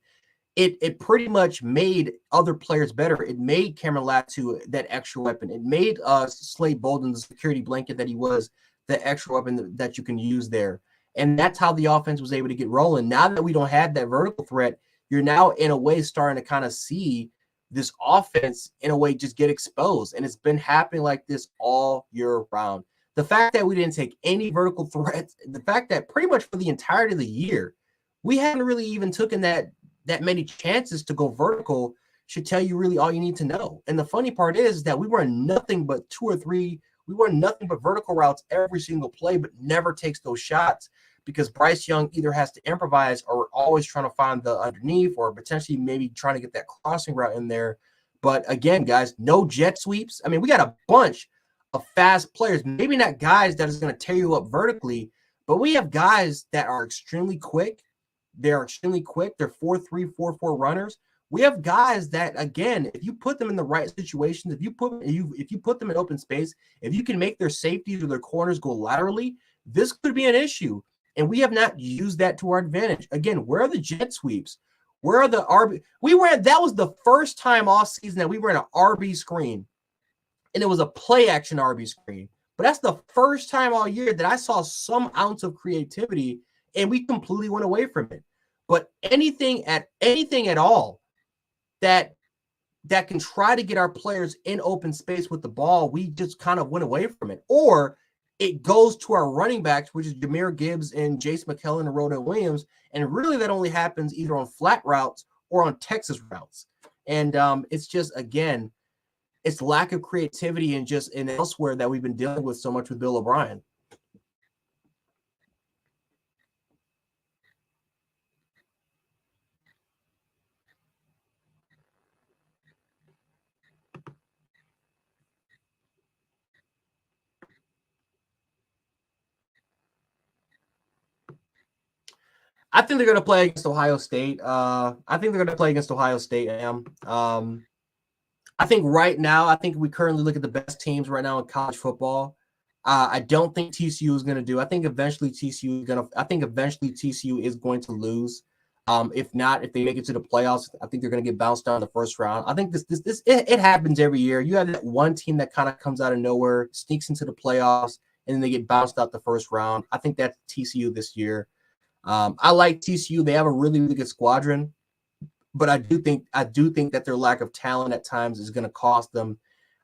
it pretty much made other players better. It made Cameron Latu that extra weapon. It made Slade Bolden the security blanket that he was, the extra weapon that you can use there. And that's how the offense was able to get rolling. Now that we don't have that vertical threat, you're now in a way starting to kind of see this offense in a way just get exposed. And it's been happening like this all year round. The fact that we didn't take any vertical threats, the fact that pretty much for the entirety of the year, we haven't really even taken that many chances to go vertical should tell you really all you need to know. And the funny part is that we were nothing but we were nothing but vertical routes every single play, but never takes those shots because Bryce Young either has to improvise or always trying to find the underneath or potentially maybe trying to get that crossing route in there. But again, guys, no jet sweeps. I mean, we got a bunch of fast players, maybe not guys that is going to tear you up vertically, but we have guys that are extremely quick. They're extremely quick. They're 4.3, 4.4 runners. We have guys that, again, if you put them in the right situations, if you put them in open space, if you can make their safeties or their corners go laterally, this could be an issue. And we have not used that to our advantage. Again, where are the jet sweeps? Where are the RB? That was the first time all season that we were in an RB screen, and it was a play action RB screen. But that's the first time all year that I saw some ounce of creativity, and we completely went away from it. But anything at all that can try to get our players in open space with the ball, we just kind of went away from it. Or it goes to our running backs, which is Jahmyr Gibbs and Jace McKellen and Rodell Williams. And really that only happens either on flat routes or on Texas routes. And it's just, again, it's lack of creativity and just in elsewhere that we've been dealing with so much with Bill O'Brien. I think they're going to play against Ohio State. I think right now, I think we currently look at the best teams right now in college football. I don't think TCU is going to do. I think eventually TCU is going to lose. If not, if they make it to the playoffs, I think they're going to get bounced out in the first round. I think it happens every year. You have that one team that kind of comes out of nowhere, sneaks into the playoffs, and then they get bounced out the first round. I think that's TCU this year. I like TCU. They have a really, really good squadron, but I do think that their lack of talent at times is going to cost them.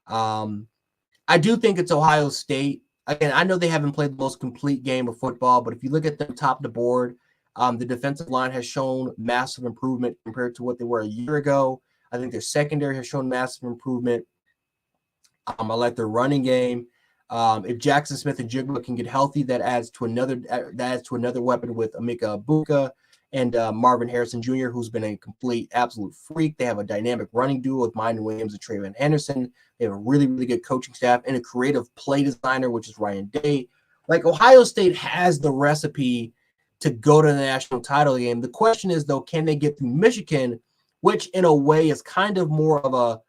I do think it's Ohio State. Again, I know they haven't played the most complete game of football, but if you look at them top of the board, the defensive line has shown massive improvement compared to what they were a year ago. I think their secondary has shown massive improvement. I like their running game. If Jackson Smith and Jigba can get healthy, that adds to another weapon with Emeka Egbuka and Marvin Harrison Jr., who's been a complete, absolute freak. They have a dynamic running duo with Myron Williams and Trayvon Henderson. They have a really, really good coaching staff and a creative play designer, which is Ryan Day. Like, Ohio State has the recipe to go to the national title game. The question is, though, can they get through Michigan, which in a way is kind of more of a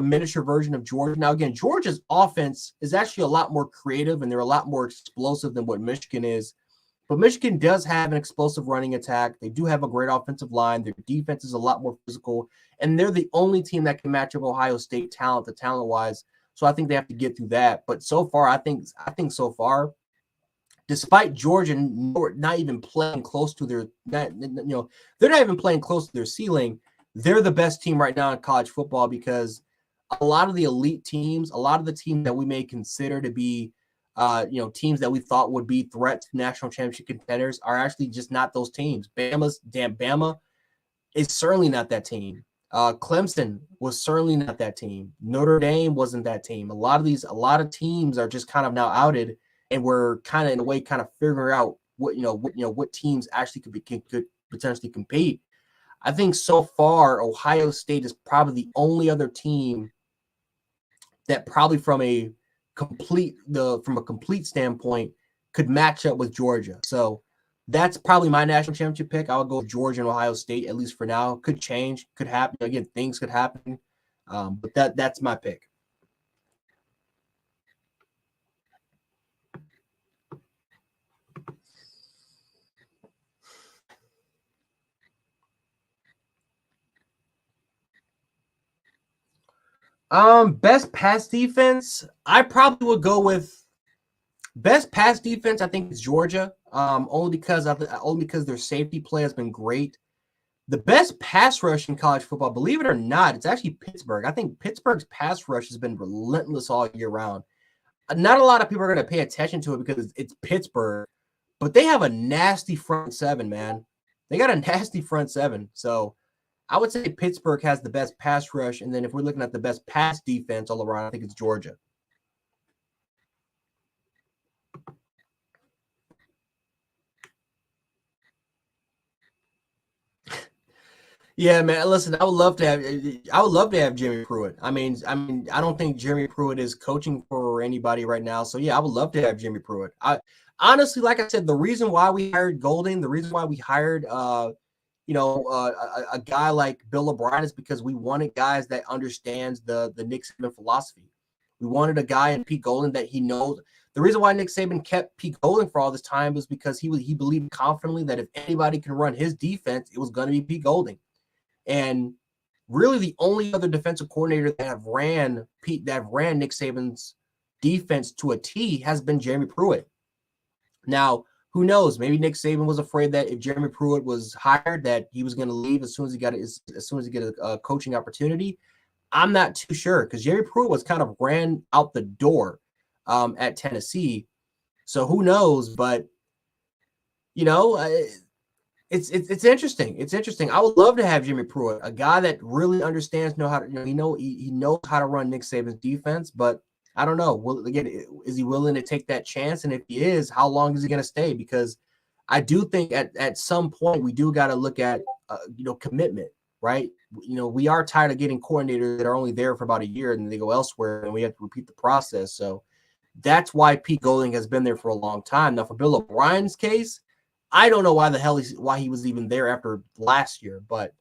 miniature version of Georgia. Now, again, Georgia's offense is actually a lot more creative and they're a lot more explosive than what Michigan is. But Michigan does have an explosive running attack. They do have a great offensive line. Their defense is a lot more physical. And they're the only team that can match up Ohio State talent-wise. So I think they have to get through that. But so far, I think so far, despite Georgia not even playing close to they're not even playing close to their ceiling, they're the best team right now in college football because a lot of the elite teams, a lot of the teams that we may consider to be, teams that we thought would be threats to national championship contenders are actually just not those teams. Bama is certainly not that team. Clemson was certainly not that team. Notre Dame wasn't that team. A lot of teams are just kind of now outed, and we're kind of in a way kind of figuring out what teams actually could potentially compete. I think so far Ohio State is probably the only other team that probably from a complete standpoint could match up with Georgia. So that's probably my national championship pick. I would go with Georgia and Ohio State, at least for now. Could change, could happen. Again, things could happen. But that's my pick. Best pass defense. I probably would go with best pass defense. I think it's Georgia. Only because their safety play has been great. The best pass rush in college football, believe it or not, it's actually Pittsburgh. I think Pittsburgh's pass rush has been relentless all year round. Not a lot of people are going to pay attention to it because it's Pittsburgh, but they have a nasty front seven, man. They got a nasty front seven. So I would say Pittsburgh has the best pass rush. And then if we're looking at the best pass defense all around, I think it's Georgia. Yeah, man. Listen, I would love to have Jimmy Pruitt. I mean, I don't think Jimmy Pruitt is coaching for anybody right now. So yeah, I would love to have Jimmy Pruitt. I honestly, like I said, the reason why we hired Golding, the reason why we hired a guy like Bill O'Brien is because we wanted guys that understands the Nick Saban philosophy. We wanted a guy in Pete Golding that he knows. The reason why Nick Saban kept Pete Golding for all this time was because he believed confidently that if anybody can run his defense, it was going to be Pete Golding. And really, the only other defensive coordinator that have ran Nick Saban's defense to a T has been Jeremy Pruitt. Now, who knows? Maybe Nick Saban was afraid that if Jeremy Pruitt was hired, that he was going to leave as soon as he got a coaching opportunity. I'm not too sure because Jeremy Pruitt was kind of ran out the door at Tennessee. So who knows? But it's interesting. It's interesting. I would love to have Jimmy Pruitt, a guy that really understands, he knows how to run Nick Saban's defense, but I don't know. Is he willing to take that chance? And if he is, how long is he going to stay? Because I do think at some point we do got to look at commitment, right? We are tired of getting coordinators that are only there for about a year and then they go elsewhere and we have to repeat the process. So that's why Pete Golding has been there for a long time. Now, for Bill O'Brien's case, I don't know why he was even there after last year. But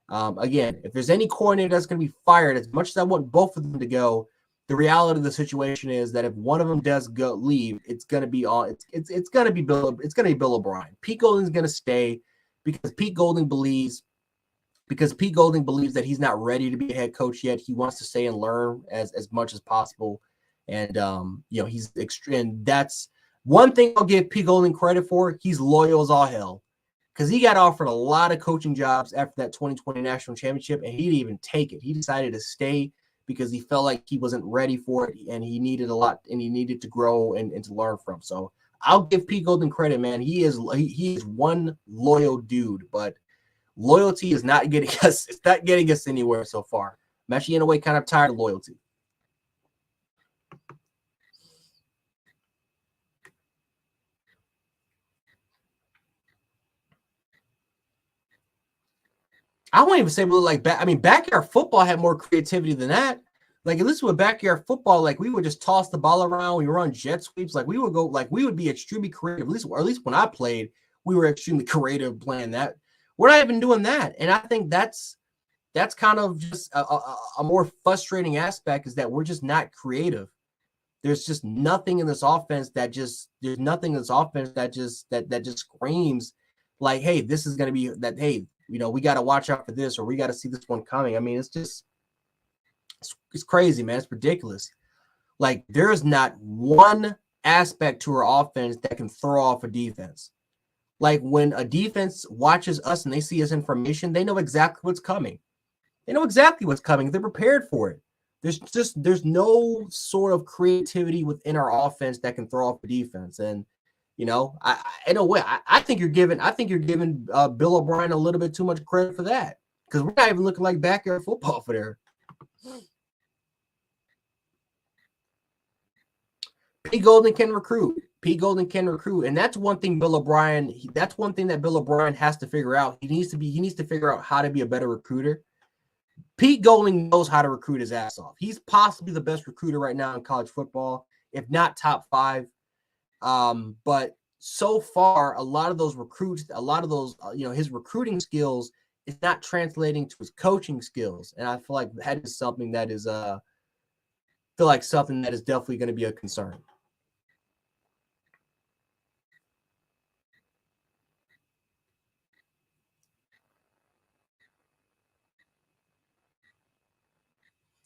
again, if there's any coordinator that's going to be fired, as much as I want both of them to go, the reality of the situation is that if one of them does leave, it's going to be it's going to be Bill O'Brien. Pete Golding's going to stay because Pete Golding believes that he's not ready to be a head coach yet. He wants to stay and learn as much as possible, and he's extreme. That's one thing I'll give Pete Golding credit for. He's loyal as all hell because he got offered a lot of coaching jobs after that 2020 national championship, and he didn't even take it. He decided to stay because he felt like he wasn't ready for it, and he needed a lot, and he needed to grow and to learn from. So I'll give Pete Golding credit, man. He is one loyal dude, but loyalty is not getting us. It's not getting us anywhere so far. I'm actually in a way kind of tired of loyalty. I won't even say we look like backyard football had more creativity than that. Like, at least with backyard football, like we would just toss the ball around. We run jet sweeps. Like we would be extremely creative. At least when I played, we were extremely creative playing that. We're not even doing that. And I think that's kind of just a more frustrating aspect is that we're just not creative. There's just nothing in this offense that just screams like, hey, this is going to be that. Hey, we got to watch out for this, or we got to see this one coming. I mean, it's crazy, man. It's ridiculous. Like, there's not one aspect to our offense that can throw off a defense. Like, when a defense watches us and they see us information, they know exactly what's coming. They're prepared for it. There's no sort of creativity within our offense that can throw off a defense. And in a way, I think you're giving Bill O'Brien a little bit too much credit for that because we're not even looking like backyard football for there. Pete Golding can recruit. Pete Golden can recruit, and that's one thing Bill O'Brien. That's one thing that Bill O'Brien has to figure out. He needs to figure out how to be a better recruiter. Pete Golding knows how to recruit his ass off. He's possibly the best recruiter right now in college football, if not top 5. But so far, a lot of those recruits, a lot of those, his recruiting skills is not translating to his coaching skills, and I feel like that is something that is, definitely going to be a concern.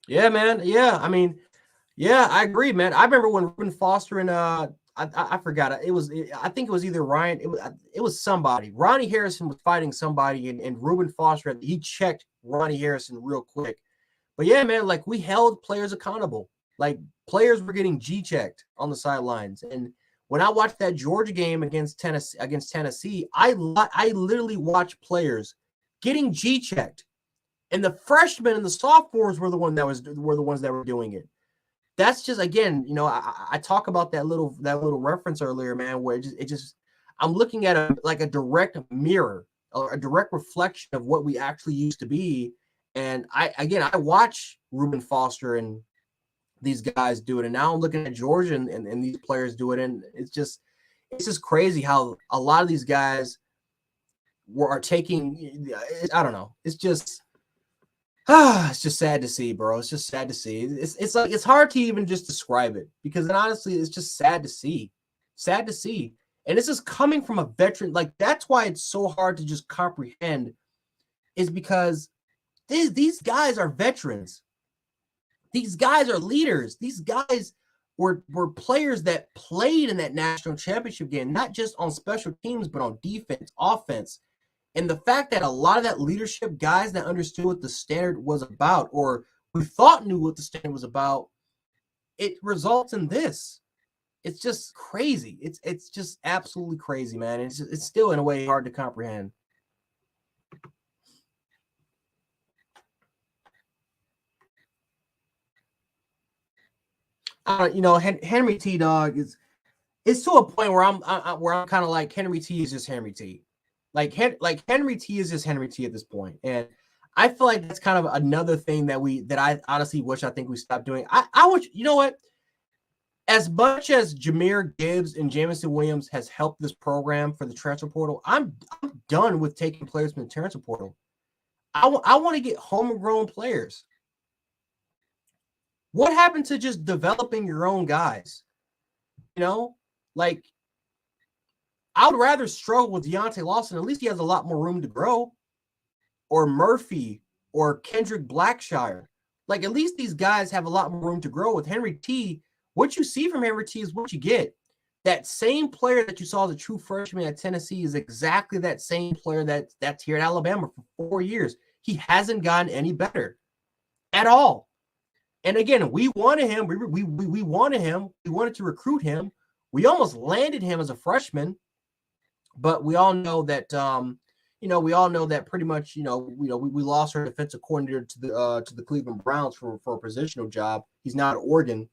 Yeah, man. Yeah, I mean, yeah, I agree, man. I remember when Reuben Foster and I forgot it. I think it was either Ryan. It was somebody. Ronnie Harrison was fighting somebody, and Reuben Foster, he checked Ronnie Harrison real quick. But yeah, man, like we held players accountable. Like players were getting G checked on the sidelines, and when I watched that Georgia game against Tennessee, I literally watched players getting G checked, and the freshmen and the sophomores were the ones that were doing it. That's just, again, I talk about that little reference earlier, man, where it just I'm looking at a direct mirror, a direct reflection of what we actually used to be. And I watch Reuben Foster and these guys do it, and now I'm looking at Georgia and these players do it, and it's just crazy how a lot of these guys are taking. I don't know. It's just sad to see, bro. It's just sad to see. It's like it's hard to even just describe it, because honestly, it's just sad to see. Sad to see. And this is coming from a veteran. Like, that's why it's so hard to just comprehend, is because these guys are veterans. These guys are leaders. These guys were players that played in that national championship game, not just on special teams, but on defense, offense. And the fact that a lot of that leadership, guys that understood what the standard was about, or who thought knew what the standard was about, it results in this. It's just crazy. It's just absolutely crazy, man. It's still in a way hard to comprehend. Henry T, dog, it's to a point where I'm kind of like, Henry T is just Henry T. Like Henry T is just Henry T at this point. And I feel like that's kind of another thing that I honestly wish I think we stopped doing. I wish, you know what? As much as Jahmyr Gibbs and Jameson Williams has helped this program for the transfer portal, I'm done with taking players from the transfer portal. I want to get homegrown players. What happened to just developing your own guys? Like, I would rather struggle with Deontay Lawson. At least he has a lot more room to grow. Or Murphy or Kendrick Blackshire. Like, at least these guys have a lot more room to grow. With Henry T, what you see from Henry T is what you get. That same player that you saw as a true freshman at Tennessee is exactly that same player that's here at Alabama for 4 years. He hasn't gotten any better at all. And again, we wanted him. We wanted him. We wanted to recruit him. We almost landed him as a freshman, but we all know that pretty much we lost our defensive coordinator to the Cleveland Browns for a positional job. He's now at Oregon.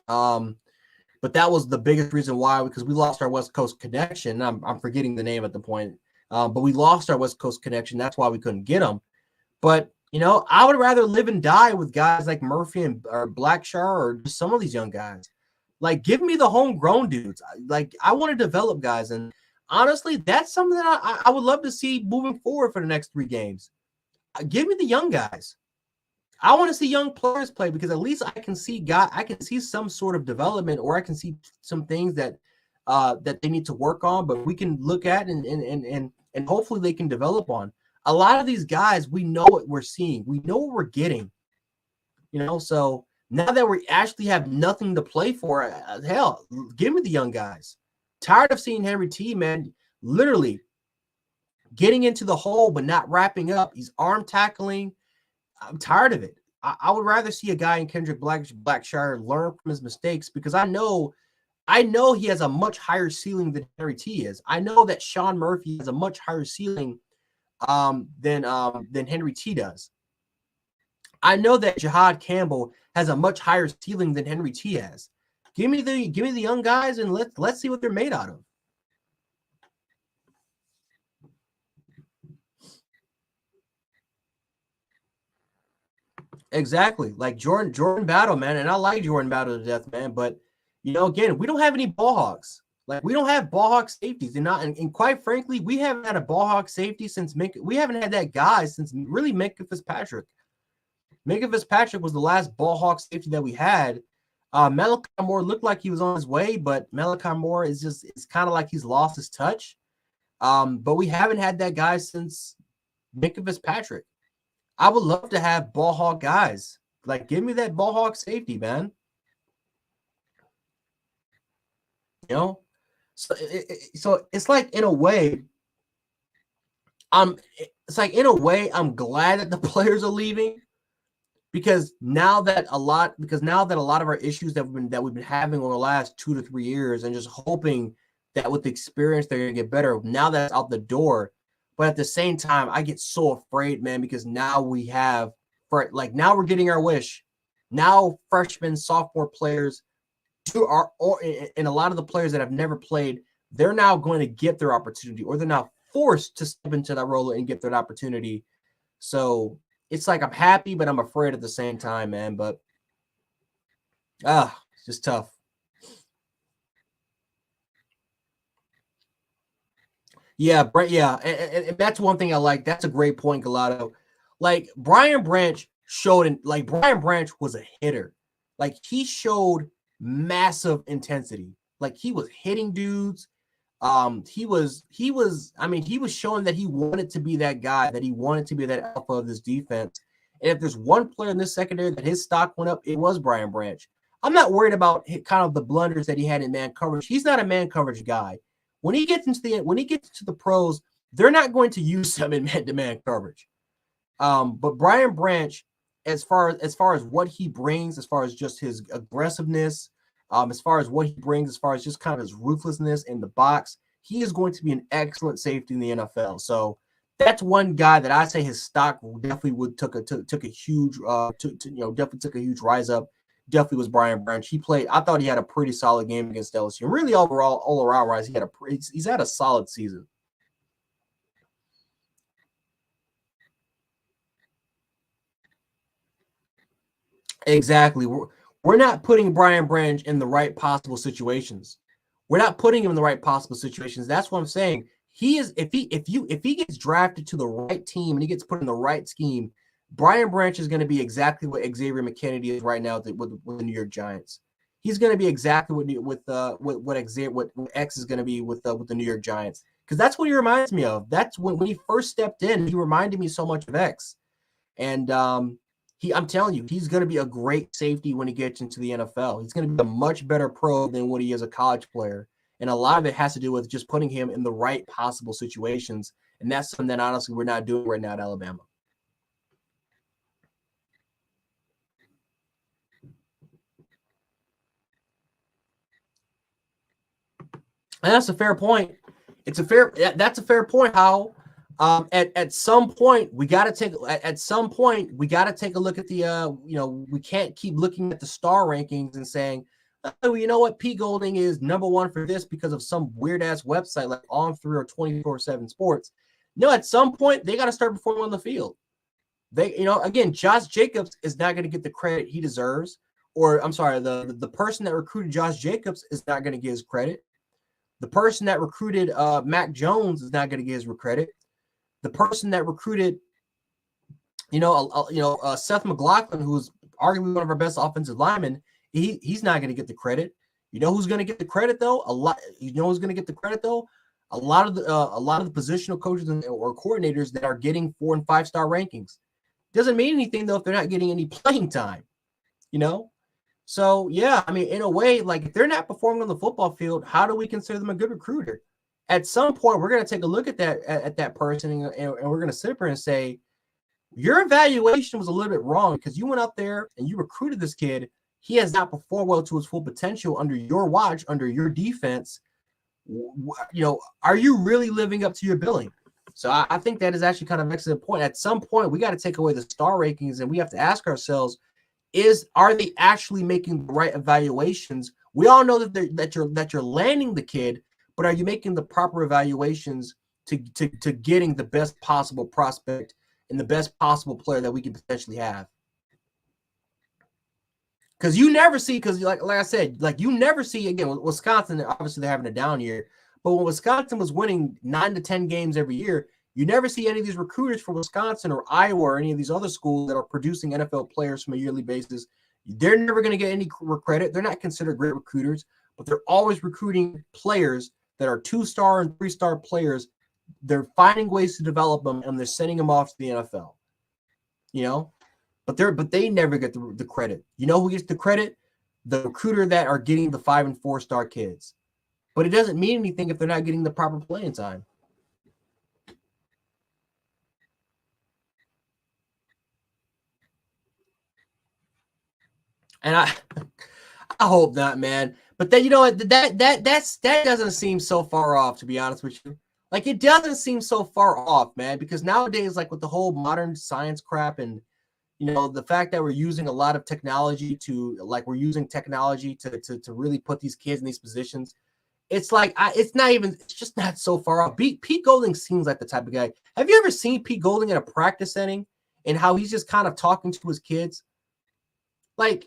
But that was the biggest reason why, because we lost our West Coast connection. I'm forgetting the name at the point, but we lost our West Coast connection. That's why we couldn't get him. But I would rather live and die with guys like Murphy or Blackshire or just some of these young guys. Like, give me the homegrown dudes. Like, I want to develop guys, and honestly, that's something that I would love to see moving forward for the next 3 games. Give me the young guys. I want to see young players play, because at least I can see some sort of development, or I can see some things that they need to work on, but we can look at and hopefully they can develop on. A lot of these guys, we know what we're seeing. We know what we're getting. So now that we actually have nothing to play for, hell, give me the young guys. Tired of seeing Henry T, man, literally getting into the hole but not wrapping up. He's arm tackling. I'm tired of it. I would rather see a guy in Kendrick Blackshire learn from his mistakes, because I know he has a much higher ceiling than Henry T is. I know that Sean Murphy has a much higher ceiling than Henry T does. I know that Jihad Campbell has a much higher ceiling than Henry T has. Give me the young guys and let's see what they're made out of. Exactly. Like Jordan Battle, man. And I like Jordan Battle to death, man. But again, we don't have any ball hawks. Like we don't have ball hawk safeties. And quite frankly, we haven't had a ball hawk safety since we haven't had that guy since really Minkah Fitzpatrick. Minkah Fitzpatrick was the last ball hawk safety that we had. Malachi Moore looked like he was on his way, but Malachi Moore it's kind of like he's lost his touch. But we haven't had that guy since Minkah Fitzpatrick. I would love to have ball hawk guys. Like, give me that ball hawk safety, man. So it's like in a way, I'm glad that the players are leaving because now that a lot of our issues that we've been having over the last 2 to 3 years, and just hoping that with the experience they're gonna get better. Now that's out the door. But at the same time, I get so afraid, man, because now now we're getting our wish. Now freshmen, sophomore players and a lot of the players that have never played, they're now going to get their opportunity, or they're now forced to step into that role and get their opportunity. So it's like I'm happy, but I'm afraid at the same time, man. But it's just tough. Yeah, Brent. Yeah, and that's one thing I like. That's a great point, Galato. Like Brian Branch Brian Branch was a hitter. Like he showed massive intensity. Like he was hitting dudes. He was showing that he wanted to be that guy, that he wanted to be that alpha of this defense. And if there's one player in this secondary that his stock went up, it was Brian Branch. I'm not worried about kind of the blunders that he had in man coverage. He's not a man coverage guy. When he gets into the pros, they're not going to use him in man-to-man coverage. But Brian Branch, as far as what he brings, as far as just his aggressiveness, as far as what he brings, as far as just kind of his ruthlessness in the box, he is going to be an excellent safety in the NFL. So that's one guy that I say his stock definitely took a huge rise up. Definitely was Brian Branch. I thought he had a pretty solid game against LSU. And really all around, right, he's had a solid season. Exactly. We're not putting Brian Branch in the right possible situations. We're not putting him in the right possible situations. That's what I'm saying. He is if he gets drafted to the right team and he gets put in the right scheme, Brian Branch is going to be exactly what Xavier McKinney is right now with the New York Giants. He's going to be exactly what X is going to be with the New York Giants, because that's what he reminds me of. That's when he first stepped in, he reminded me so much of X. And I'm telling you, he's going to be a great safety when he gets into the NFL. He's going to be a much better pro than what he is a college player. And a lot of it has to do with just putting him in the right possible situations. And that's something that honestly we're not doing right now at Alabama. And that's a fair point. That's a fair point, How at some point we got to take a look at the we can't keep looking at the star rankings and saying, oh, you know what, P Golding is number one for this because of some weird ass website like On3 or 24/7 Sports. No, at some point they got to start performing on the field. Again, Josh Jacobs is not going to get the credit he deserves. Or I'm sorry, the person that recruited Josh Jacobs is not going to get his credit. The person that recruited Mac Jones is not going to get his credit. The person that recruited, Seth McLaughlin, who's arguably one of our best offensive linemen, he's not going to get the credit. You know who's going to get the credit though? A lot of the positional coaches or coordinators that are getting 4 and 5 star rankings. Doesn't mean anything though if they're not getting any playing time. So, yeah, I mean, in a way, like if they're not performing on the football field, how do we consider them a good recruiter? At some point, we're going to take a look at that person and we're going to sit there and say, your evaluation was a little bit wrong because you went out there and you recruited this kid. He has not performed well to his full potential under your watch, under your defense. Are you really living up to your billing? So I think that is actually kind of an excellent point. At some point, we got to take away the star rankings and we have to ask ourselves, are they actually making the right evaluations We all know that you're landing the kid, but are you making the proper evaluations to getting the best possible prospect and the best possible player that we can potentially have? Because you never see, because like I said, like you never see, again, Wisconsin, obviously they're having a down year, but when Wisconsin was winning 9 to 10 games every year, you never see any of these recruiters from Wisconsin or Iowa or any of these other schools that are producing NFL players from a yearly basis. They're never going to get any credit. They're not considered great recruiters, but they're always recruiting players that are 2-star and 3-star players. They're finding ways to develop them, and they're sending them off to the NFL. You know? But they never get the credit. You know who gets the credit? The recruiter that are getting the 5- and 4-star kids. But it doesn't mean anything if they're not getting the proper playing time. And I hope not, man. But then, you know what, that doesn't seem so far off, to be honest with you. Like, it doesn't seem so far off, man, because nowadays, like with the whole modern science crap and, you know, the fact that we're using a lot of technology to really put these kids in these positions, it's like it's just not so far off. Pete Golding seems like the type of guy. Have you ever seen Pete Golding in a practice setting and how he's just kind of talking to his kids? I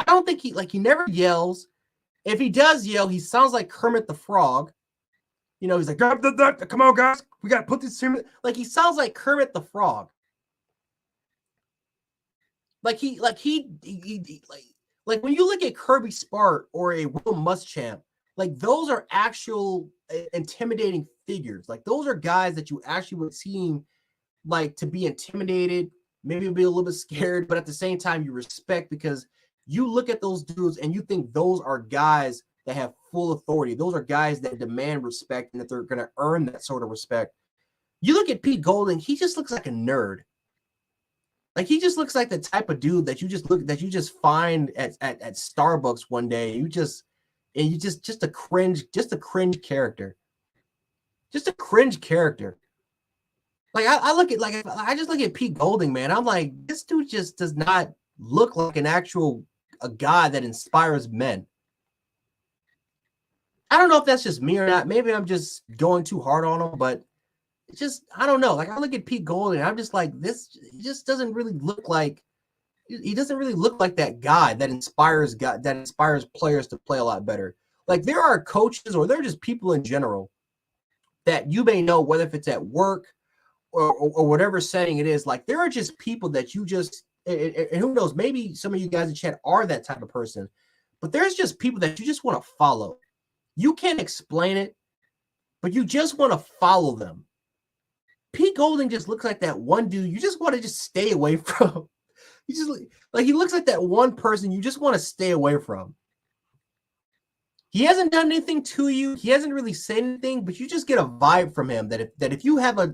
don't think he never yells. If he does yell, he sounds like Kermit the Frog. You know, he's like, come on, guys, we got to put this in. Like, he sounds like Kermit the Frog. Like when you look at Kirby Smart or a Will Muschamp, like those are actual intimidating figures. Like those are guys that you actually would seem like to be intimidated, maybe be a little bit scared, but at the same time you respect, because you look at those dudes and you think those are guys that have full authority. Those are guys that demand respect and that they're going to earn that sort of respect. You look at Pete Golding, he just looks like a nerd. Like he just looks like the type of dude that you just find at Starbucks one day. Just a cringe character. Just a cringe character. Like I just look at Pete Golding, man. I'm like, this dude just does not look like a guy that inspires men. I don't know if that's just me or not. Maybe I'm just going too hard on him, but it's just, I don't know. Like I look at Pete Golding, I'm just like, this just doesn't really look like, he doesn't really look like that guy that inspires players to play a lot better. Like there are coaches or there are just people in general that you may know, whether if it's at work or whatever setting it is, like there are just people that you just, and who knows, maybe some of you guys in chat are that type of person, but there's just people that you just want to follow. You can't explain it, but you just want to follow them. Pete Golding just looks like that one dude you just want to just stay away from. He looks like that one person you just want to stay away from. He hasn't done anything to you. He hasn't really said anything, but you just get a vibe from him that if you have a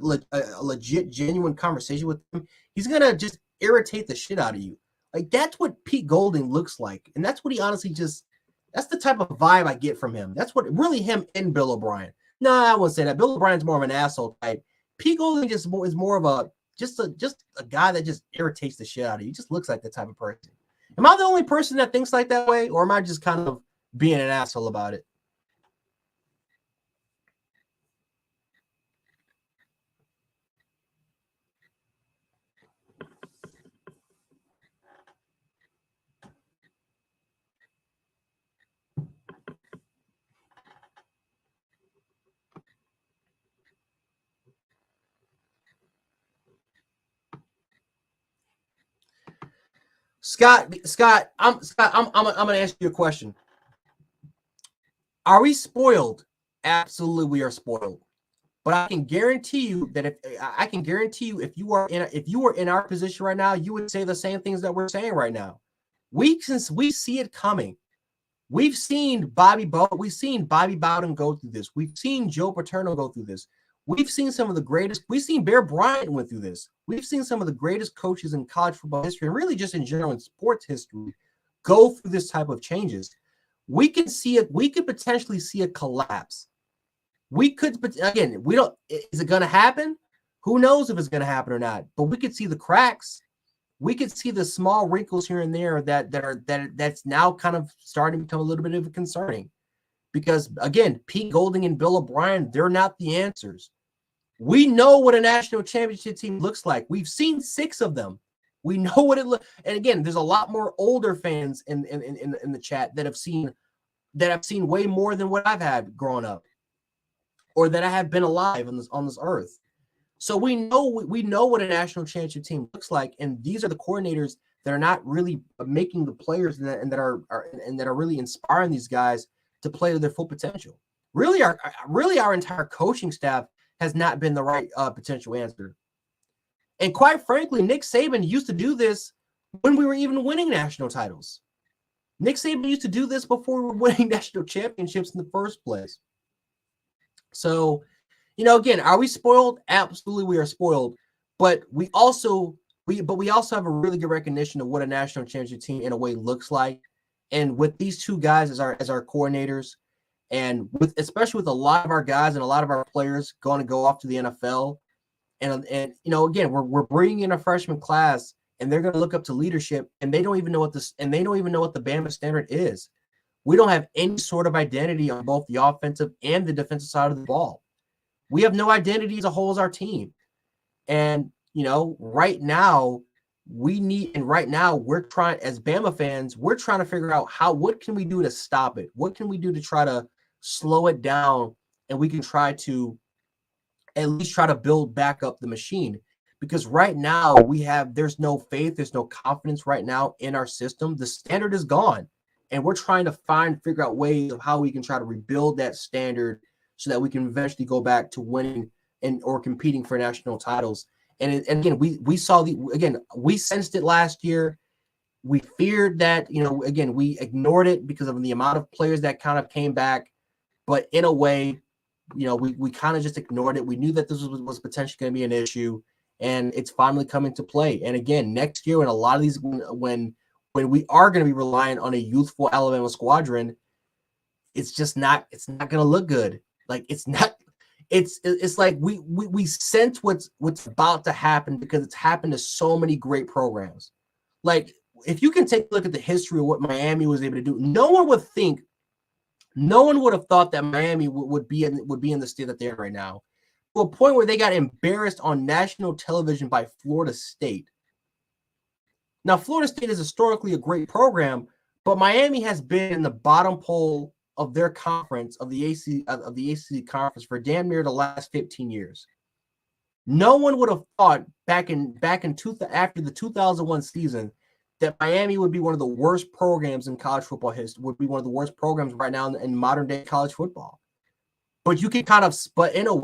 legit, genuine conversation with him, he's going to just irritate the shit out of you. Like, that's what Pete Golding looks like. And that's what he honestly that's the type of vibe I get from him. That's what really him and Bill O'Brien. No, I wouldn't say that. Bill O'Brien's more of an asshole type. Pete Golding is more of a guy that just irritates the shit out of you. He just looks like the type of person. Am I the only person that thinks like that way, or am I just kind of being an asshole about it? Scott, I'm going to ask you a question. Are we spoiled? Absolutely, we are spoiled. But I can guarantee you that if you were in our position right now, you would say the same things that we're saying right now. Since we see it coming. We've seen Bobby Bowden go through this. We've seen Joe Paterno go through this. We've seen some of the greatest. We've seen Bear Bryant went through this. We've seen some of the greatest coaches in college football history, and really just in general in sports history, go through this type of changes. We could see it. We could potentially see a collapse. We could, again, is it going to happen? Who knows if it's going to happen or not? But we could see the cracks. we could see the small wrinkles here and there that's now kind of starting to become a little bit of a concerning. Because again, Pete Golding and Bill O'Brien, they're not the answers. We know what a national championship team looks like. We've seen 6 of them. We know what it looks. And again, there's a lot more older fans in the chat that have seen way more than what I've had growing up, or that I have been alive on this earth. So we know what a national championship team looks like, and these are the coordinators that are not really making the players and that are really inspiring these guys to play to their full potential. Really, our entire coaching staff has not been the right potential answer. And quite frankly, Nick Saban used to do this when we were even winning national titles. Nick Saban used to do this before we were winning national championships in the first place. So, again, are we spoiled? Absolutely, we are spoiled. But we also have a really good recognition of what a national championship team in a way looks like. And with these 2 guys as our coordinators, and especially with a lot of our guys and a lot of our players going to go off to the NFL, and again, we're bringing in a freshman class, and they're going to look up to leadership, and they don't even know what the Bama standard is. We don't have any sort of identity on both the offensive and the defensive side of the ball. We have no identity as a whole as our team. And, right now, we're trying, as Bama fans, we're trying to figure out what can we do to stop it? What can we do to try to slow it down? And we can try to at least try to build back up the machine. Because right now there's no faith, there's no confidence right now in our system. The standard is gone. And we're trying to figure out ways of how we can try to rebuild that standard so that we can eventually go back to winning or competing for national titles. And again, we sensed it last year. We feared that, again, we ignored it because of the amount of players that kind of came back. But in a way, we kind of just ignored it. We knew that this was potentially going to be an issue, and it's finally coming to play. And again, next year, when a lot of these, when we are going to be relying on a youthful Alabama squadron, it's not going to look good. Like it's like we sense what's about to happen because it's happened to so many great programs. Like if you can take a look at the history of what Miami was able to do, no one would have thought that Miami would be in the state that they're in right now, to a point where they got embarrassed on national television by Florida State. Now, Florida State is historically a great program, but Miami has been in the bottom pole of their conference, of the ACC conference, for damn near the last 15 years. No one would have thought after the 2001 season that Miami would be one of the worst programs in college football history, would be one of the worst programs right now in modern day college football. But you can in a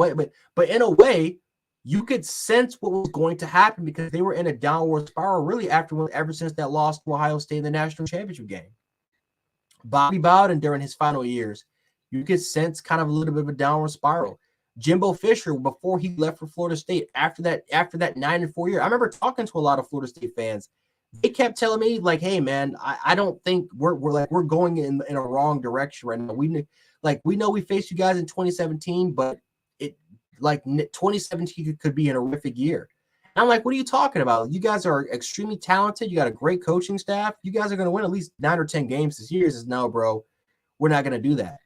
way, you could sense what was going to happen because they were in a downward spiral really ever since that loss to Ohio State in the national championship game. Bobby Bowden during his final years, you could sense kind of a little bit of a downward spiral. Jimbo Fisher, before he left for Florida State, after that 9-4 year, I remember talking to a lot of Florida State fans. They kept telling me, like, hey man, I don't think we're going in a wrong direction right now. We know we faced you guys in 2017, but 2017 could be an horrific year. And I'm like, what are you talking about? You guys are extremely talented. You got a great coaching staff. You guys are going to win at least 9 or 10 games this year. He says, no, bro, we're not going to do that.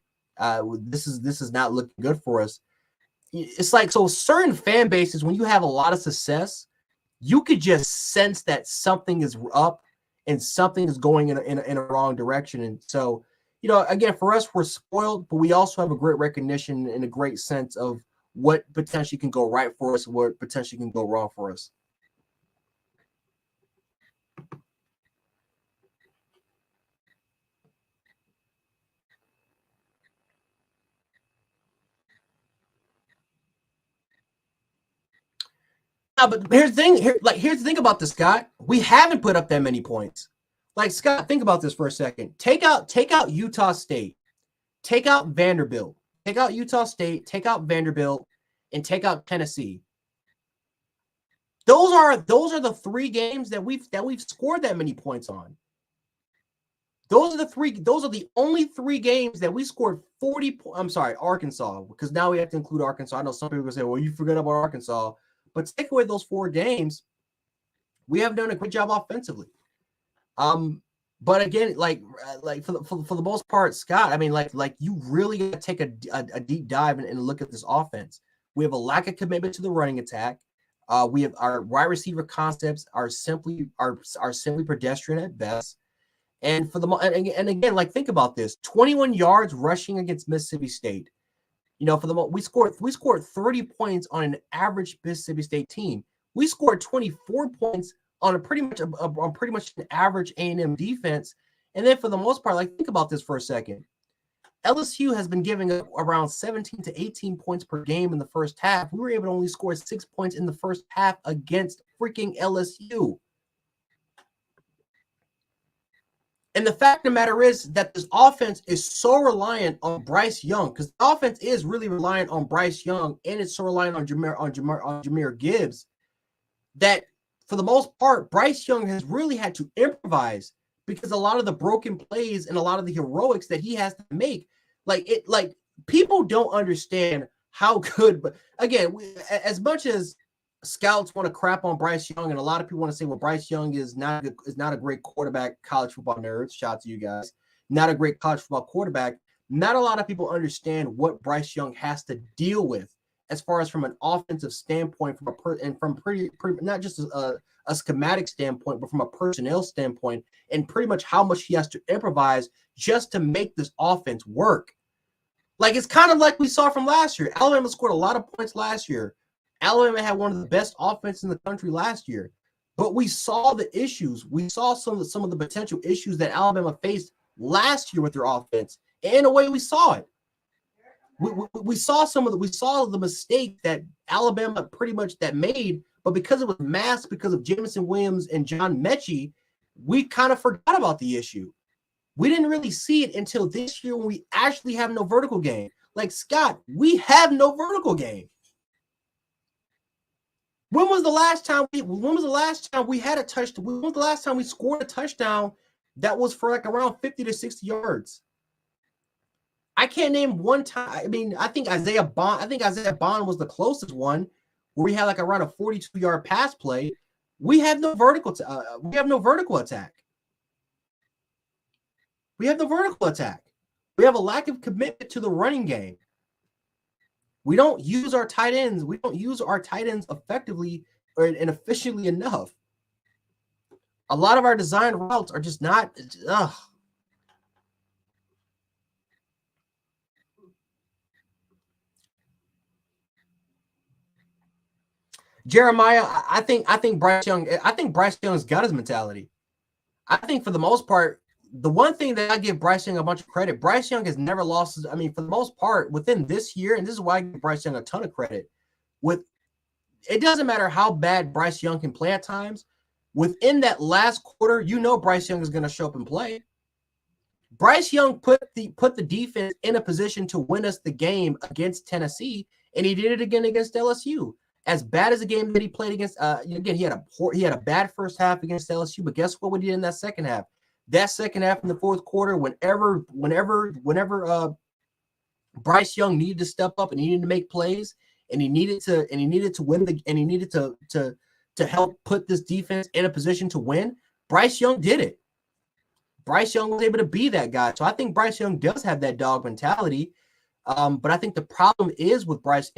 This is not looking good for us. It's like, so certain fan bases, when you have a lot of success, you could just sense that something is up and something is going in a wrong direction. And so, again, for us, we're spoiled, but we also have a great recognition and a great sense of what potentially can go right for us and what potentially can go wrong for us. But here's the thing about this, Scott. We haven't put up that many points. Like, Scott, think about this for a second. Take out Utah State. Take out Vanderbilt. Take out Utah State. Take out Vanderbilt, and take out Tennessee. Those are the 3 games that we've scored that many points on. Those are the only 3 games that we scored 40 points. I'm sorry, Arkansas, because now we have to include Arkansas. I know some people say, well, you forgot about Arkansas. But take away those 4 games, We have done a great job offensively. But again, like for the most part, Scott, I mean, like you really got to take a deep dive and look at this offense. We have a lack of commitment to the running attack. We have our wide receiver concepts are simply pedestrian at best. And for the and again, like think about this: 21 yards rushing against Mississippi State. You know, for the we scored 30 points on an average Mississippi State team. We scored 24 points on pretty much an average A&M defense. And then for the most part, like think about this for a second. LSU has been giving up around 17 to 18 points per game in the first half. We were able to only score 6 points in the first half against freaking LSU. And the fact of the matter is that this offense is so reliant on Bryce Young, because the offense is really reliant on Bryce Young, and it's so reliant on Jahmyr Gibbs, that for the most part, Bryce Young has really had to improvise, because a lot of the broken plays and a lot of the heroics that he has to make, like people don't understand how good. But again, as much as scouts want to crap on Bryce Young, and a lot of people want to say, well, Bryce Young is not a great quarterback. College football nerds, shout out to you guys. Not a great college football quarterback. Not a lot of people understand what Bryce Young has to deal with as far as from an offensive standpoint, from pretty not just a schematic standpoint, but from a personnel standpoint, and pretty much how much he has to improvise just to make this offense work. Like it's kind of like we saw from last year. Alabama scored a lot of points last year. Alabama had one of the best offenses in the country last year, but we saw the issues. We saw some of the potential issues that Alabama faced last year with their offense. And in a way, we saw it. We saw the mistakes that Alabama pretty much made, but because it was masked because of Jameson Williams and John Mechie, we kind of forgot about the issue. We didn't really see it until this year when we actually have no vertical game. Like Scott, we have no vertical game. When was the last time we had a touchdown? When was the last time we scored a touchdown that was for like around 50 to 60 yards? I can't name one time. I mean, I think Isaiah Bond was the closest one where we had like around a 42-yard pass play. We have no vertical attack. We have a lack of commitment to the running game. We don't use our tight ends. We don't use our tight ends effectively and efficiently enough. A lot of our design routes are just not. Jeremiah, I think Bryce Young's got his mentality. I think for the most part, the one thing that I give Bryce Young a bunch of credit, Bryce Young has never lost. I mean, for the most part, within this year, and this is why I give Bryce Young a ton of credit. It doesn't matter how bad Bryce Young can play at times. Within that last quarter, Bryce Young is going to show up and play. Bryce Young put the defense in a position to win us the game against Tennessee, and he did it again against LSU. As bad as the game that he played against, again, he had a bad first half against LSU, but guess what we did in that second half? That second half in the fourth quarter, whenever Bryce Young needed to step up and he needed to make plays, and he needed to win and he needed to help put this defense in a position to win, Bryce Young did it. Bryce Young was able to be that guy. So I think Bryce Young does have that dog mentality. But I think the problem is with Bryce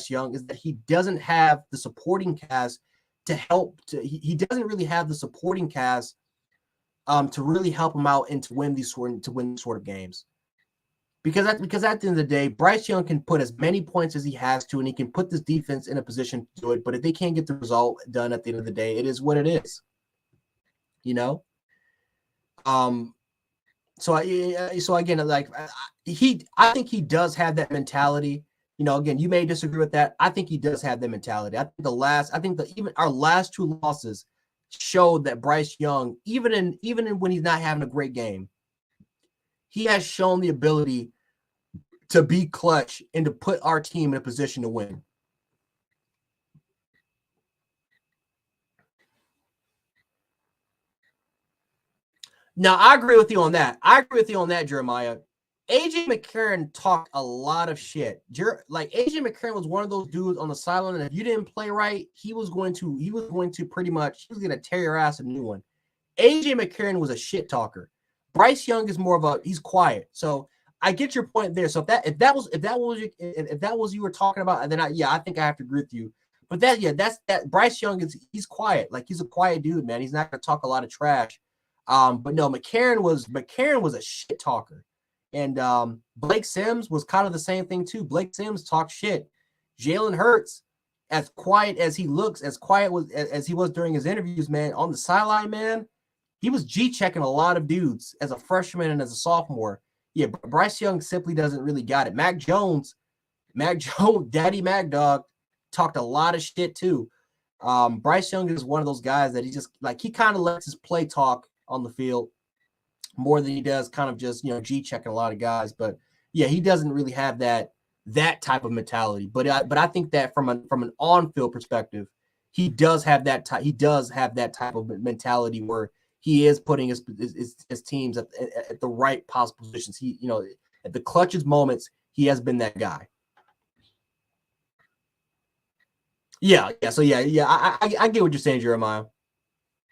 Young is that he doesn't have the supporting cast to help. He doesn't really have the supporting cast to really help him out and to win these sort of games. Because at the end of the day, Bryce Young can put as many points as he has to, and he can put this defense in a position to do it. But if they can't get the result done at the end of the day, it is what it is. So again, like I think he does have that mentality. Again, you may disagree with that. I think he does have that mentality. I think even our last two losses showed that Bryce Young, even when he's not having a great game, he has shown the ability to be clutch and to put our team in a position to win. Now, I agree with you on that. Jeremiah. AJ McCarron talked a lot of shit. Like AJ McCarron was one of those dudes on the sideline, and if you didn't play right, he was going to pretty much tear your ass a new one. AJ McCarron was a shit talker. Bryce Young is more of a he's quiet. So I get your point there. So if that was you were talking about, then I think I have to agree with you. But that's Bryce Young he's quiet. Like he's a quiet dude, man. He's not gonna talk a lot of trash. But no, McCarron was a shit talker. And Blake Sims was kind of the same thing too. Blake Sims talked shit. Jalen Hurts, as quiet as he looks, as quiet as he was during his interviews, man, on the sideline, man, he was G-checking a lot of dudes as a freshman and as a sophomore. Yeah, Bryce Young simply doesn't really got it. Mac Jones, Daddy Mac Dog, talked a lot of shit too. Bryce Young is one of those guys that he kind of lets his play talk on the field more than he does kind of just, G-checking a lot of guys. But yeah, he doesn't really have that type of mentality. But I think that from an on-field perspective, he does have that type of mentality where he is putting his teams at the right possible positions. He, at the clutchest moments, he has been that guy. Yeah. So yeah. I get what you're saying, Jeremiah.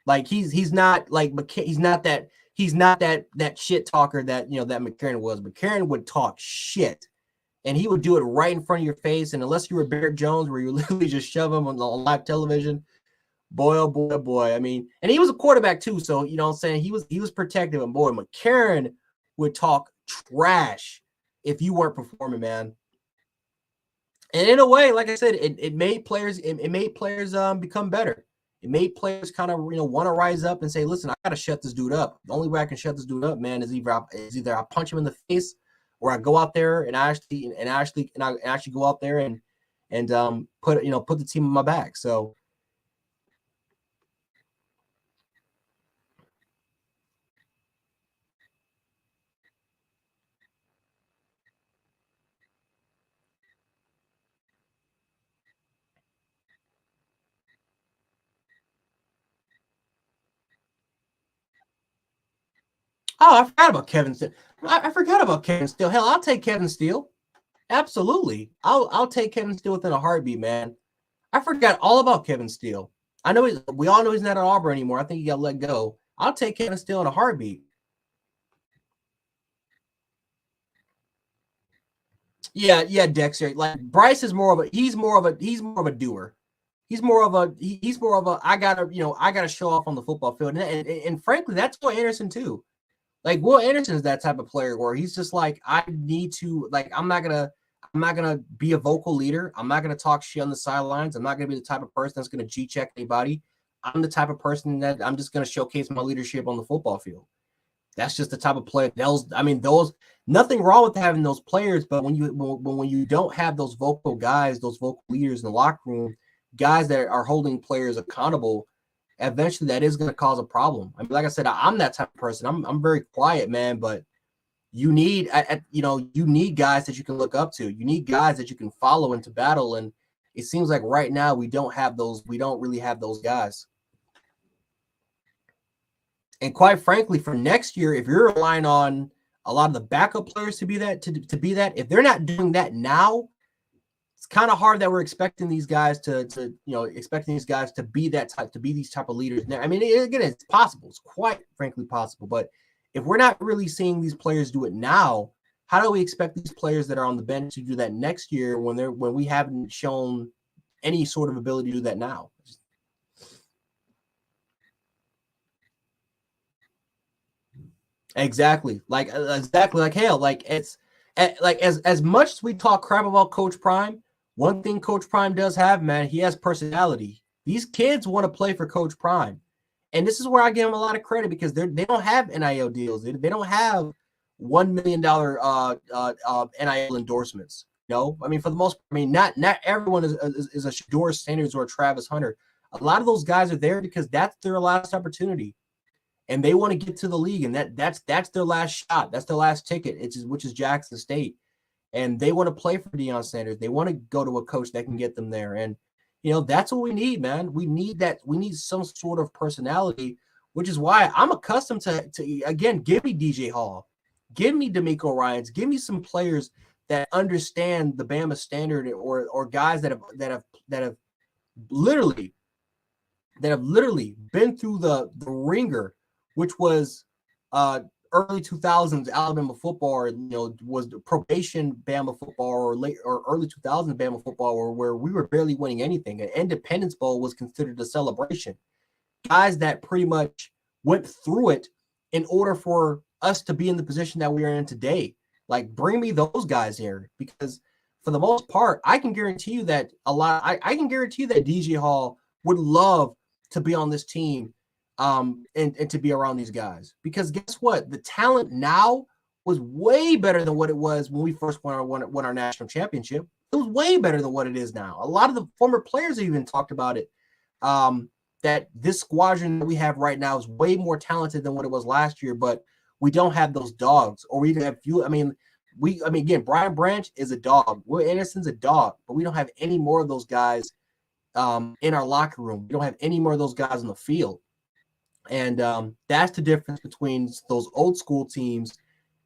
Like he's not that shit talker that that McCarron was. McCarron would talk shit, and he would do it right in front of your face. And unless you were Barrett Jones, where you literally just shove him on live television, boy, oh boy, oh boy. I mean, and he was a quarterback too, so you know what I'm saying, he was protective. And boy, McCarron would talk trash if you weren't performing, man. And in a way, like I said, it made players become better. It made players kind of want to rise up and say, listen, I got to shut this dude up. The only way I can shut this dude up, man, is either I punch him in the face, or I go out there and I actually go out there and put the team on my back. So I forgot about Kevin Steele. I forgot about Kevin Steele. Hell, I'll take Kevin Steele. Absolutely. I'll take Kevin Steele within a heartbeat, man. I forgot all about Kevin Steele. I know we all know he's not at Auburn anymore. I think he got let go. I'll take Kevin Steele in a heartbeat. Yeah, Dexter. Like Bryce is more of a doer. He's more of a I gotta show off on the football field. And frankly, that's Will Anderson too. Like Will Anderson is that type of player where he's just like, I need to, like, I'm not gonna be a vocal leader. I'm not gonna talk shit on the sidelines. I'm not gonna be the type of person that's gonna G-check anybody. I'm the type of person that I'm just gonna showcase my leadership on the football field. That's just the type of player. Those nothing wrong with having those players, but when you don't have those vocal guys, those vocal leaders in the locker room, guys that are holding players accountable, eventually that is going to cause a problem. I mean, like I said, I'm that type of person. I'm very quiet, man, but you need guys that you can look up to. You need guys that you can follow into battle, and it seems like right now we don't really have those guys. And quite frankly, for next year, if you're relying on a lot of the backup players to be that, if they're not doing that now, it's kind of hard that we're expecting these guys to be that type, to be these type of leaders. Now, I mean, again, it's possible. It's quite frankly possible. But if we're not really seeing these players do it now, how do we expect these players that are on the bench to do that next year when we haven't shown any sort of ability to do that now? Exactly. Like hell. Like it's like as much as we talk crap about Coach Prime, one thing Coach Prime does have, man, he has personality. These kids want to play for Coach Prime, and this is where I give him a lot of credit because they don't have NIL deals. They don't have $1 million NIL endorsements. I mean, for the most, I mean, not everyone is a Shedeur Sanders or a Travis Hunter. A lot of those guys are there because that's their last opportunity. And they want to get to the league, and that's their last shot. That's their last ticket, which is Jackson State. And they want to play for Deion Sanders. They want to go to a coach that can get them there. And, that's what we need, man. We need that. We need some sort of personality, which is why I'm accustomed to again, give me DJ Hall. Give me D'Amico Ryans. Give me some players that understand the Bama standard, or guys that have literally been through the ringer, which was early 2000s Alabama football, or was probation Bama football, or late or early 2000s Bama football, where we were barely winning anything. An Independence Bowl was considered a celebration. Guys that pretty much went through it in order for us to be in the position that we are in today. Like, bring me those guys here, because for the most part, I can guarantee you that I can guarantee you that DJ Hall would love to be on this team, and to be around these guys, because guess what? The talent now was way better than what it was when we first won our national championship. It was way better than what it is now. A lot of the former players even talked about it, that this squadron that we have right now is way more talented than what it was last year, but we don't have those dogs, or we have few. Again, Brian Branch is a dog. Will Anderson's a dog, but we don't have any more of those guys in our locker room. We don't have any more of those guys on the field. And that's the difference between those old school teams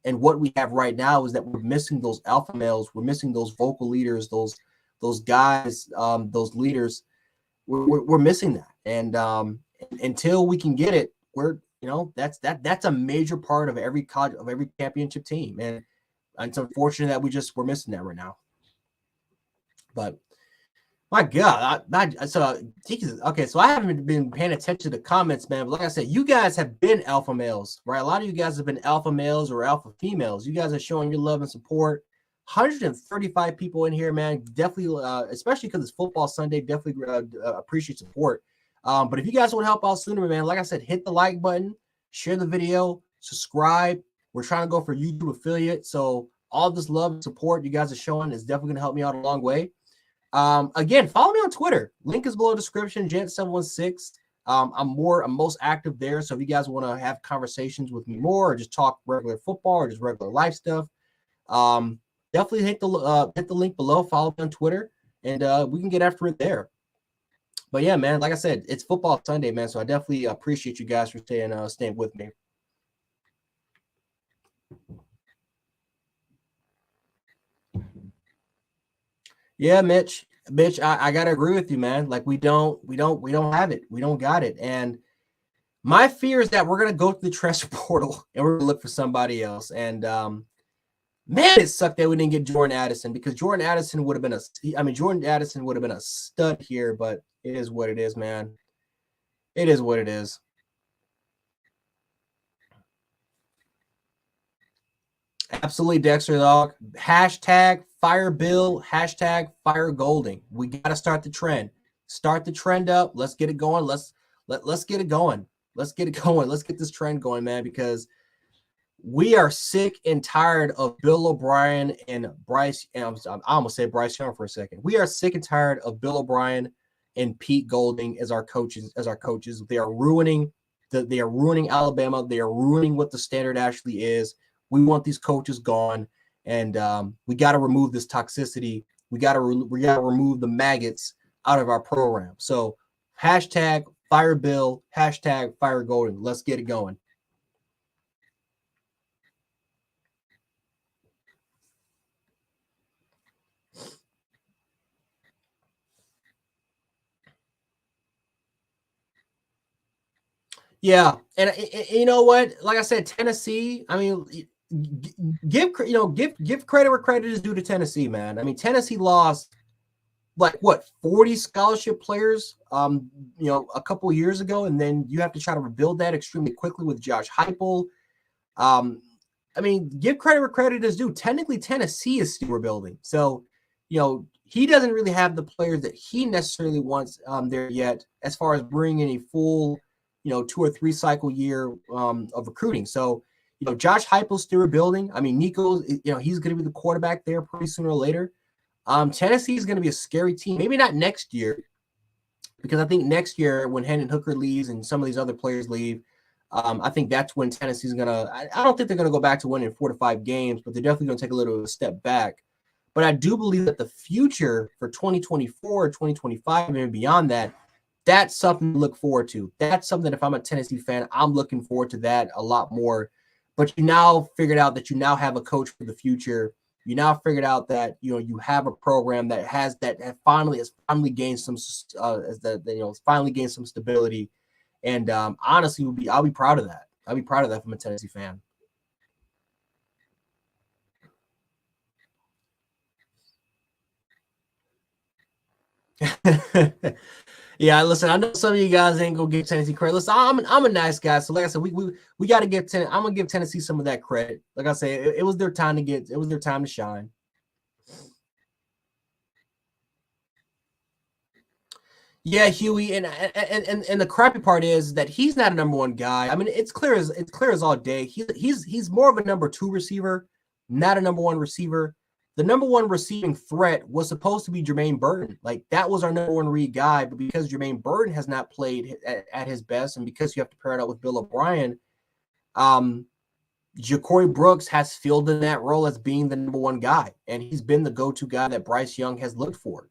and what we have right now, is that we're missing those alpha males. We're missing those vocal leaders, those guys, those leaders. We're missing that. And until we can get it, that's a major part of every championship team. And it's unfortunate that we're missing that right now. But my God, okay, so I haven't been paying attention to the comments, man. But like I said, you guys have been alpha males, right? A lot of you guys have been alpha males or alpha females. You guys are showing your love and support. 135 people in here, man. Definitely, especially because it's football Sunday, definitely appreciate support. But if you guys want to help out sooner, man, like I said, hit the like button, share the video, subscribe. We're trying to go for YouTube affiliate. So all this love and support you guys are showing is definitely going to help me out a long way. Again, follow me on Twitter. Link is below description, Gent716. I'm most active there. So if you guys want to have conversations with me more, or just talk regular football or just regular life stuff, definitely hit the link below. Follow me on Twitter, and we can get after it there. But yeah, man, like I said, it's football Sunday, man. So I definitely appreciate you guys for staying with me. Yeah, Mitch, I gotta agree with you, man. Like, we don't have it. We don't got it. And my fear is that we're gonna go to the transfer portal and we're gonna look for somebody else. And man, it sucked that we didn't get Jordan Addison, because Jordan Addison would have been a stud here. But it is what it is, man. It is what it is. Absolutely, Dexter Dog. Hashtag fire Bill. Hashtag fire Golding. We got to start the trend. Start the trend up. Let's get it going. Let's get it going. Let's get it going. Let's get this trend going, man, because we are sick and tired of Bill O'Brien and Bryce. And I almost said Bryce Young for a second. We are sick and tired of Bill O'Brien and Pete Golding as our coaches. They are ruining Alabama. They are ruining what the standard actually is. We want these coaches gone, and we got to remove this toxicity. We got to remove the maggots out of our program. So hashtag fire Bill, hashtag fire Golding. Let's get it going. Yeah, and you know what? Like I said, Tennessee. I mean, give credit where credit is due to Tennessee, man. I mean, Tennessee lost 40 scholarship players, a couple of years ago, and then you have to try to rebuild that extremely quickly with Josh Heupel. I mean, give credit where credit is due. Technically, Tennessee is still rebuilding, so he doesn't really have the players that he necessarily wants there yet, as far as bringing a full 2 or 3 cycle year of recruiting. So, Josh Heupel's still rebuilding. I mean, Nico, he's going to be the quarterback there pretty sooner or later. Tennessee is going to be a scary team. Maybe not next year, because I think next year when Hendon Hooker leaves and some of these other players leave, I think that's when Tennessee's going to – I don't think they're going to go back to winning 4 to 5 games, but they're definitely going to take a little bit of a step back. But I do believe that the future for 2024, 2025, and beyond that, that's something to look forward to. That's something, if I'm a Tennessee fan, I'm looking forward to that a lot more. but you now figured out that you now have a coach for the future. You now figured out that you have a program that has finally gained some finally gained some stability, and honestly, I'll be proud of that. I'll be proud of that from a Tennessee fan. Yeah, listen, I know some of you guys ain't gonna give Tennessee credit. Listen, I'm a nice guy, so like I said, we got to give I'm gonna give Tennessee some of that credit. Like I say, it was their time it was their time to shine. Yeah, Huey, and the crappy part is that he's not a number one guy. I mean, it's clear as all day. He's more of a number two receiver, not a number one receiver. The number one receiving threat was supposed to be Jermaine Burton. Like that was our number one read guy, but because Jermaine Burton has not played at his best, and because you have to pair it up with Bill O'Brien, Ja'Cory Brooks has filled in that role as being the number one guy, and he's been the go-to guy that Bryce Young has looked for.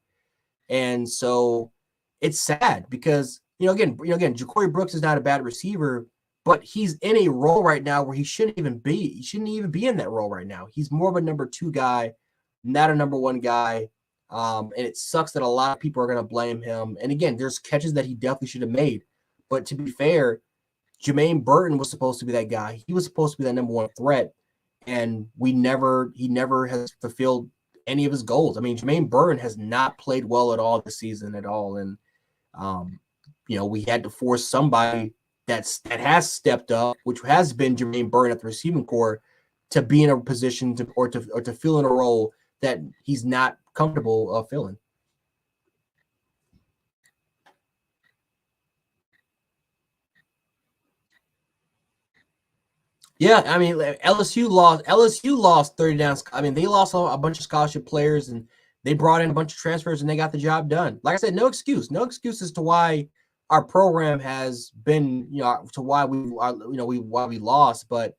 And so it's sad because again, Ja'Cory Brooks is not a bad receiver, but he's in a role right now where he shouldn't even be. He shouldn't even be in that role right now. He's more of a number two guy, not a number one guy. And it sucks that a lot of people are going to blame him. And again, there's catches that he definitely should have made. But to be fair, Jermaine Burton was supposed to be that guy. He was supposed to be that number one threat. And he never has fulfilled any of his goals. I mean, Jermaine Burton has not played well at all this season at all. And, we had to force somebody that has stepped up, which has been Jermaine Burton at the receiving corps, to be in a position to fill in a role that he's not comfortable filling. Yeah, I mean LSU lost 30 down. I mean, they lost a bunch of scholarship players and they brought in a bunch of transfers and they got the job done. Like I said, no excuse as to why our program has been, to why why we lost. But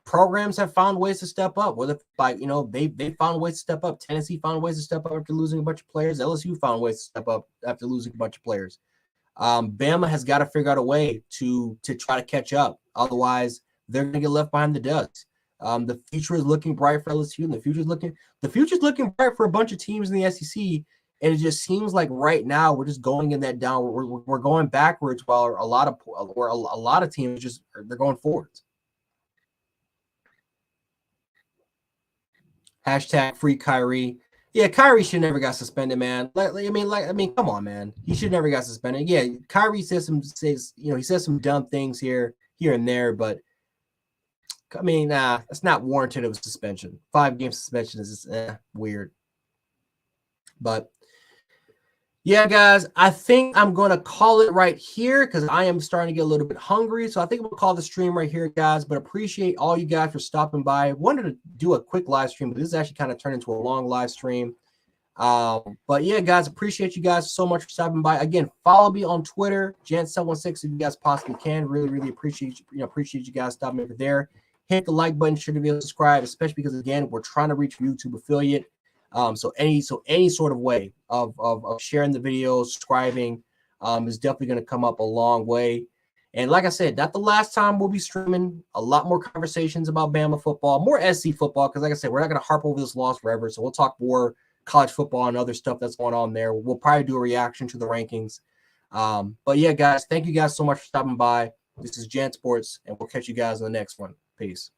programs have found ways to step up. Whether by they found ways to step up. Tennessee found ways to step up after losing a bunch of players. LSU found ways to step up after losing a bunch of players. Bama has got to figure out a way to try to catch up. Otherwise, they're going to get left behind the dust. The future is looking bright for LSU, and the future is looking bright for a bunch of teams in the SEC. And it just seems like right now we're just going in that down. We're going backwards while a lot of teams they're going forwards. Hashtag free Kyrie. Yeah, Kyrie should never got suspended, man. I mean, come on, man. He should never got suspended. Yeah, Kyrie says some dumb things here and there, but I mean, that's not warranted of a suspension. 5-game suspension is just weird. But yeah, guys, I think I'm going to call it right here because I am starting to get a little bit hungry. So I think we'll call the stream right here, guys. But appreciate all you guys for stopping by. I wanted to do a quick live stream, but this is actually kind of turned into a long live stream. But yeah, guys, appreciate you guys so much for stopping by. Again, follow me on Twitter, Jan716, if you guys possibly can. Really, really appreciate you guys stopping over there. Hit the like button, sure to be able to subscribe, especially because again, we're trying to reach YouTube affiliate. So any sort of way of sharing the video, subscribing, is definitely going to come up a long way. And like I said, not the last time we'll be streaming. A lot more conversations about Bama football, more SC football, because like I said, we're not going to harp over this loss forever. So we'll talk more college football and other stuff that's going on there. We'll probably do a reaction to the rankings. But yeah, guys, thank you guys so much for stopping by. This is Jan Sports, and we'll catch you guys in the next one. Peace.